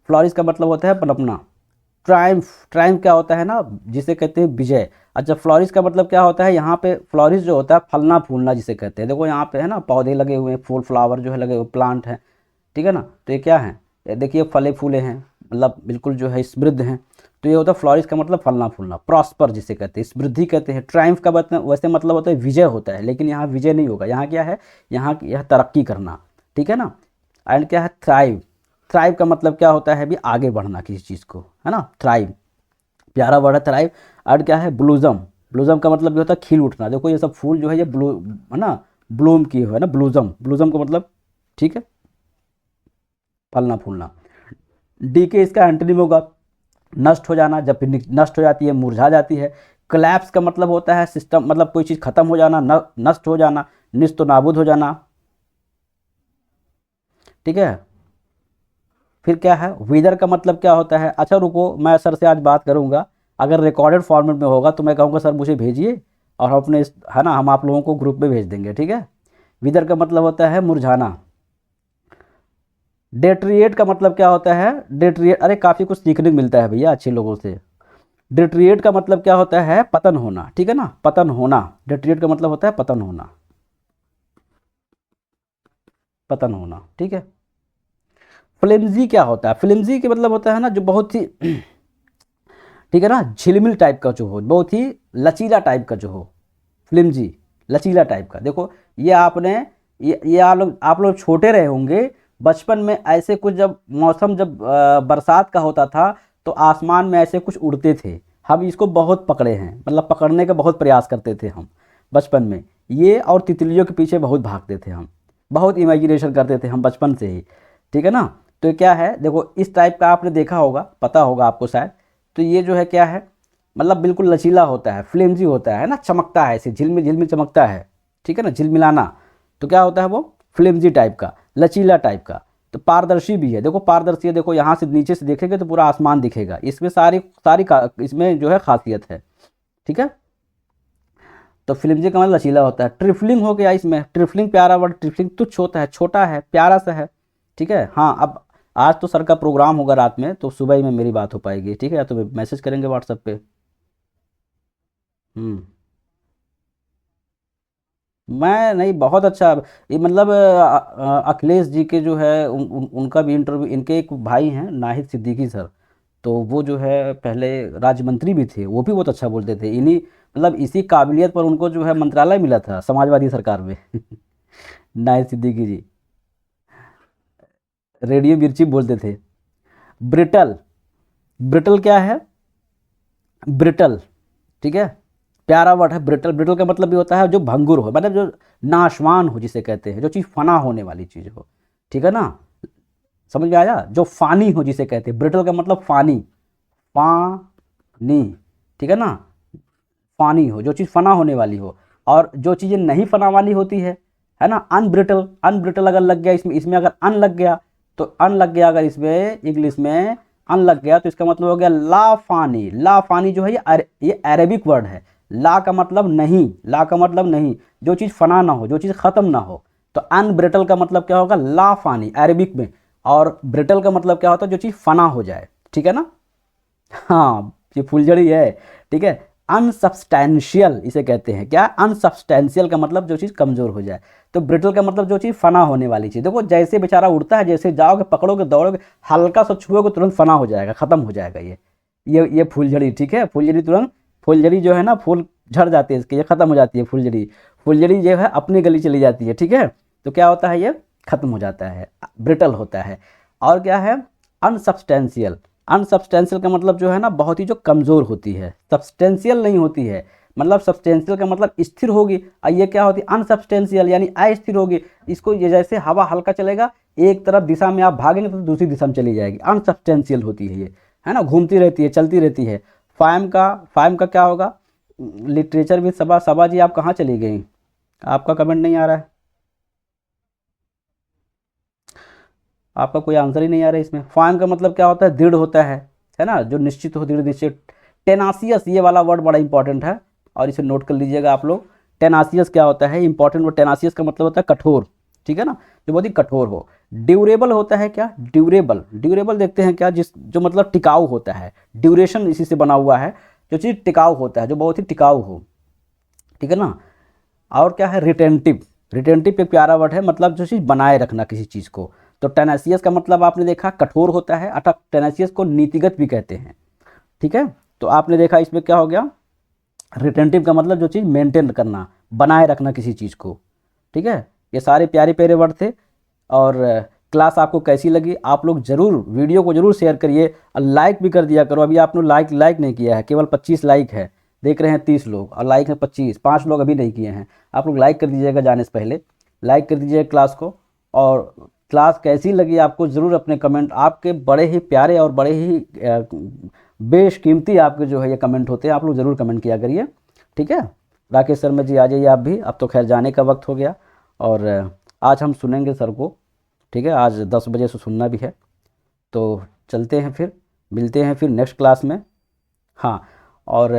फ्लॉरिश का मतलब होता है पनपना। ट्रायम्फ, ट्रायम्फ क्या होता है ना, जिसे कहते हैं विजय। अच्छा, फ्लॉरिश का मतलब क्या होता है? यहाँ पे फ्लॉरिश जो होता है फलना फूलना जिसे कहते हैं। देखो यहाँ पे है ना, पौधे लगे हुए हैं, फूल फ्लावर जो है लगे हुए, प्लांट हैं, ठीक है ना। तो ये क्या है? ये देखिए फले फूले हैं, मतलब बिल्कुल जो है समृद्ध हैं। तो ये होता है फ्लॉरिश का मतलब फलना फूलना, प्रॉस्पर जिसे कहते हैं, समृद्धि कहते हैं। ट्रायम्फ का वैसे मतलब होता है विजय होता है, लेकिन यहाँ विजय नहीं होगा, यहाँ क्या है? यहाँ यह तरक्की करना, ठीक है ना। एंड क्या है? थ्राइव, थ्राइव का मतलब क्या होता है? भी आगे बढ़ना किसी चीज़ को, है ना, थ्राइव, प्यारा वर्ड है थ्राइव। और क्या है? ब्लूजम, ब्लूजम का मतलब ये होता है खिल उठना। देखो ये सब फूल जो है ये ब्लू, है ना, ब्लूम किए हुए है ना, ब्लूजम, ब्लूजम का मतलब, ठीक है, फलना फूलना। डी के इसका एंटोनिम होगा नष्ट हो जाना, जब फिर नष्ट हो जाती है, मुरझा जाती है। कोलैप्स का मतलब होता है सिस्टम, मतलब कोई चीज़ खत्म हो जाना, नष्ट हो जाना, निस्तो नाबूद हो जाना, ठीक है। फिर क्या है? विदर का मतलब क्या होता है? अच्छा रुको, मैं सर से आज बात करूंगा, अगर रिकॉर्डेड फॉर्मेट में होगा तो मैं कहूँगा सर मुझे भेजिए, और हम अपने है ना, हम आप लोगों को ग्रुप में भेज देंगे, ठीक है। विदर का मतलब होता है मुरझाना। डेट्रिएट का मतलब क्या होता है? डेट्रिएट, अरे काफ़ी कुछ सीखने को मिलता है भैया अच्छे लोगों से। डेट्रिएट का मतलब क्या होता है? पतन होना, ठीक है ना, पतन होना। डेट्रिएट का मतलब होता है पतन होना, पतन होना, ठीक है। फ्लिमजी क्या होता है? फ्लिमजी के मतलब होता है ना, जो बहुत ही ठीक है ना, झिलमिल टाइप का जो हो, बहुत ही लचीला टाइप का जो हो, फ्लिमजी, लचीला टाइप का। देखो ये आपने, ये आप लोग छोटे रहे होंगे, बचपन में ऐसे कुछ, जब मौसम जब बरसात का होता था, तो आसमान में ऐसे कुछ उड़ते थे। हम इसको बहुत पकड़े हैं, मतलब पकड़ने का बहुत प्रयास करते थे हम बचपन में। ये और तितलियों के पीछे बहुत भागते थे हम, बहुत इमेजिनेशन करते थे हम बचपन से ही, ठीक है ना। तो ये क्या है? देखो इस टाइप का आपने देखा होगा, पता होगा आपको शायद। तो ये जो है क्या है? मतलब बिल्कुल लचीला होता है, फ्लेमजी होता है ना, चमकता है, ऐसे झिलमिल झिलमिल चमकता है, ठीक है ना, झिलमिलाना। तो क्या होता है वो? फ्लेमजी टाइप का, लचीला टाइप का। तो पारदर्शी भी है, देखो पारदर्शी है, देखो यहाँ से नीचे से देखेंगे तो पूरा आसमान दिखेगा, इसमें सारी सारी इसमें जो है खासियत है, ठीक है। तो फ्लिमजी का मतलब लचीला होता है। ट्रिफलिंग हो गया इसमें, ट्रिफलिंग प्यारा वर्ड, ट्रिफलिंग तुच्छ होता है, छोटा है, प्यारा सा है, ठीक है। हाँ, अब आज तो सर का प्रोग्राम होगा रात में, तो सुबह ही में मेरी बात हो पाएगी, ठीक है, या तो मैसेज करेंगे व्हाट्सएप पे। हम्म। मैं नहीं, बहुत अच्छा। ये मतलब अखिलेश जी के जो है उनका भी इंटरव्यू, इनके एक भाई हैं नाहिद सिद्दीकी सर, तो वो जो है पहले राज्य मंत्री भी थे, वो भी बहुत अच्छा बोलते थे, इन्हीं मतलब इसी काबिलियत पर उनको जो है मंत्रालय मिला था समाजवादी सरकार में। नाहिद सिद्दीकी जी रेडियो मिर्ची बोलते थे। ब्रिटल, ब्रिटल क्या है, ब्रिटल, ठीक है, प्यारा वर्ड है ब्रिटल। ब्रिटल का मतलब भी होता है जो भंगुर हो, मतलब जो नाशवान हो जिसे कहते हैं, जो चीज़ फना होने वाली चीज़ हो, ठीक है ना, समझ में आया, जो फानी हो जिसे कहते हैं, ब्रिटल का मतलब फानी, फानी, ठीक है ना, फानी हो, जो चीज़ फना होने वाली हो। और जो चीज़ें नहीं फना वाली होती है ना, अनब्रिटल, अनब्रिटल अगर लग गया इसमें, इसमें अगर अन लग गया तो अन लग गया, अगर इसमें इंग्लिश में अन लग गया तो इसका मतलब हो गया ला फानी। ला फानी जो है ये अरेबिक वर्ड है। ला का मतलब नहीं, ला का मतलब नहीं, जो चीज़ फना ना हो, जो चीज़ ख़त्म ना हो। तो अनब्रिटल का मतलब क्या होगा, ला फानी अरेबिक में, और ब्रिटल का मतलब क्या होता है, जो चीज़ फना हो जाए, ठीक है ना। हाँ, ये फुलझड़ी है, ठीक है। अनसब्सटैंशियल इसे कहते हैं, क्या, अनसब्सटैंशियल का मतलब जो चीज़ कमज़ोर हो जाए। तो ब्रिटल का मतलब जो चीज़ फना होने वाली चीज़। देखो जैसे बेचारा उड़ता है, जैसे जाओगे पकड़ोगे दौड़ोगे, हल्का सा छुओगे तुरंत फना हो जाएगा, ख़त्म हो जाएगा ये फुलझड़ी, ठीक है। फुलझड़ी तुरंत, फुलझड़ी जो है ना, फूल झड़ जाते हैं इसके, ये ख़त्म हो जाती है फुलझड़ी। फुलझड़ी जो है अपनी गली चली जाती है, ठीक है। तो क्या होता है, ये ख़त्म हो जाता है, ब्रिटल होता है। और क्या है, अनसब्सटैंशियल। अनसब्सटेंशियल का मतलब जो है ना, बहुत ही जो कमज़ोर होती है, सब्सटेंशियल नहीं होती है। मतलब सब्सटेंशियल का मतलब स्थिर होगी, और ये क्या होती है, अनसब्सटेंशियल यानी अस्थिर होगी। इसको ये जैसे हवा हल्का चलेगा, एक तरफ दिशा में आप भागेंगे तो दूसरी दिशा में चली जाएगी, अनसब्सटेंशियल होती है ये, है ना, घूमती रहती है, चलती रहती है। फाइम का क्या होगा, लिटरेचर में सबा, सबा जी आप कहाँ चली गई, आपका कमेंट नहीं आ रहा है, आपका कोई आंसर ही नहीं आ रहा है इसमें। फार्म का मतलब क्या होता है, दृढ़ होता है ना, जो निश्चित हो, दृढ़ निश्चित। टेनासियस, ये वाला वर्ड बड़ा इंपॉर्टेंट है, और इसे नोट कर लीजिएगा आप लोग। टेनासियस क्या होता है, इंपॉर्टेंट वर्ड। टेनासियस का मतलब होता है कठोर, ठीक है ना, जो बहुत ही कठोर हो। ड्यूरेबल होता है क्या, ड्यूरेबल, ड्यूरेबल देखते हैं क्या, जो मतलब टिकाऊ होता है, ड्यूरेशन इसी से बना हुआ है, जो चीज़ टिकाऊ होता है, जो बहुत ही टिकाऊ हो, ठीक है ना। और क्या है, रिटेंटिव, रिटेंटिव एक प्यारा वर्ड है, मतलब जो चीज़ बनाए रखना किसी चीज़ को। तो टेनेसियस का मतलब आपने देखा कठोर होता है, अतः टेनेसियस को नीतिगत भी कहते हैं, ठीक है। तो आपने देखा इसमें क्या हो गया, रिटेंटिव का मतलब जो चीज़ मेंटेन करना, बनाए रखना किसी चीज़ को, ठीक है। ये सारे प्यारे प्यारे वर्ड थे। और क्लास आपको कैसी लगी, आप लोग ज़रूर वीडियो को ज़रूर शेयर करिए, और लाइक भी कर दिया करो। अभी आपने लाइक नहीं किया है, केवल 25 लाइक है, देख रहे हैं 30 लोग, और लाइक है 25, 5 लोग अभी नहीं किए हैं। आप लोग लाइक कर दीजिएगा, जाने से पहले लाइक कर दीजिएगा क्लास को। और क्लास कैसी लगी आपको ज़रूर अपने कमेंट, आपके बड़े ही प्यारे और बड़े ही बेशकीमती आपके जो है ये कमेंट होते हैं, आप लोग ज़रूर कमेंट किया करिए, ठीक है। राकेश शर्मा जी आ जाइए आप भी, अब तो खैर जाने का वक्त हो गया, और आज हम सुनेंगे सर को, ठीक है, आज 10 बजे से सुनना भी है। तो चलते हैं फिर, मिलते हैं फिर नेक्स्ट क्लास में। हाँ, और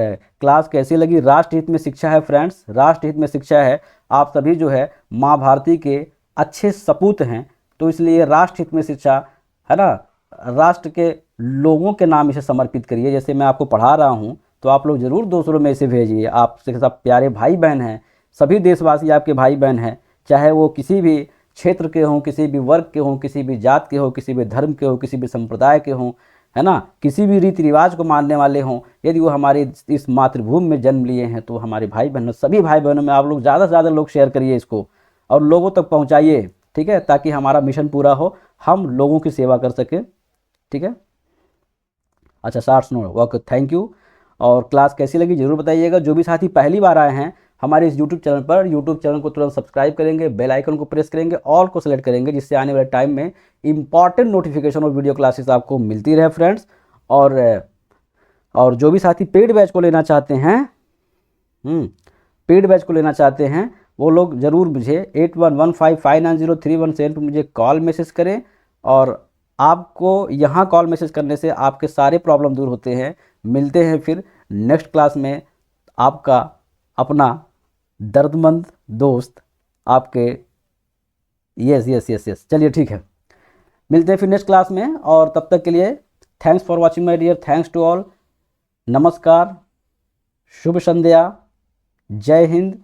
क्लास कैसी लगी, राष्ट्रहित में शिक्षा है फ्रेंड्स, राष्ट्रहित में शिक्षा है। आप सभी जो है माँ भारती के अच्छे सपूत हैं, तो इसलिए राष्ट्रहित में शिक्षा, है ना, राष्ट्र के लोगों के नाम इसे समर्पित करिए। जैसे मैं आपको पढ़ा रहा हूँ, तो आप लोग ज़रूर दूसरों में इसे भेजिए। आपसे सब प्यारे भाई बहन हैं, सभी देशवासी आपके भाई बहन हैं, चाहे वो किसी भी क्षेत्र के हों, किसी भी वर्ग के हों, किसी भी जात के हों, किसी भी धर्म के हों, किसी भी संप्रदाय के हों, है ना, किसी भी रीति रिवाज को मानने वाले हों। यदि वो हमारे इस मातृभूमि में जन्म लिए हैं, तो हमारे भाई बहनों, सभी भाई बहनों में आप लोग ज़्यादा से ज़्यादा लोग शेयर करिए इसको, और लोगों तक पहुँचाइए, ठीक है, ताकि हमारा मिशन पूरा हो, हम लोगों की सेवा कर सकें, ठीक है। अच्छा, shorts no okay, thank you. और क्लास कैसी लगी ज़रूर बताइएगा। जो भी साथी पहली बार आए हैं हमारे इस यूट्यूब चैनल पर, यूट्यूब चैनल को तुरंत सब्सक्राइब करेंगे, बेल आइकन को प्रेस करेंगे, ऑल को सेलेक्ट करेंगे, जिससे आने वाले टाइम में इंपॉर्टेंट नोटिफिकेशन और वीडियो क्लासेस आपको मिलती रहे फ्रेंड्स। और जो भी साथी पेड बैच को लेना चाहते हैं, पेड बैच को लेना चाहते हैं, वो लोग ज़रूर मुझे 8115590317 पर मुझे कॉल मैसेज करें, और आपको यहाँ कॉल मैसेज करने से आपके सारे प्रॉब्लम दूर होते हैं। मिलते हैं फिर नेक्स्ट क्लास में, आपका अपना दर्दमंद दोस्त आपके, यस यस यस यस, चलिए ठीक है, मिलते हैं फिर नेक्स्ट क्लास में। और तब तक के लिए thanks for watching my dear, thanks to all, नमस्कार, शुभ संध्या, जय हिंद,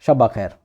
शब्बा खैर।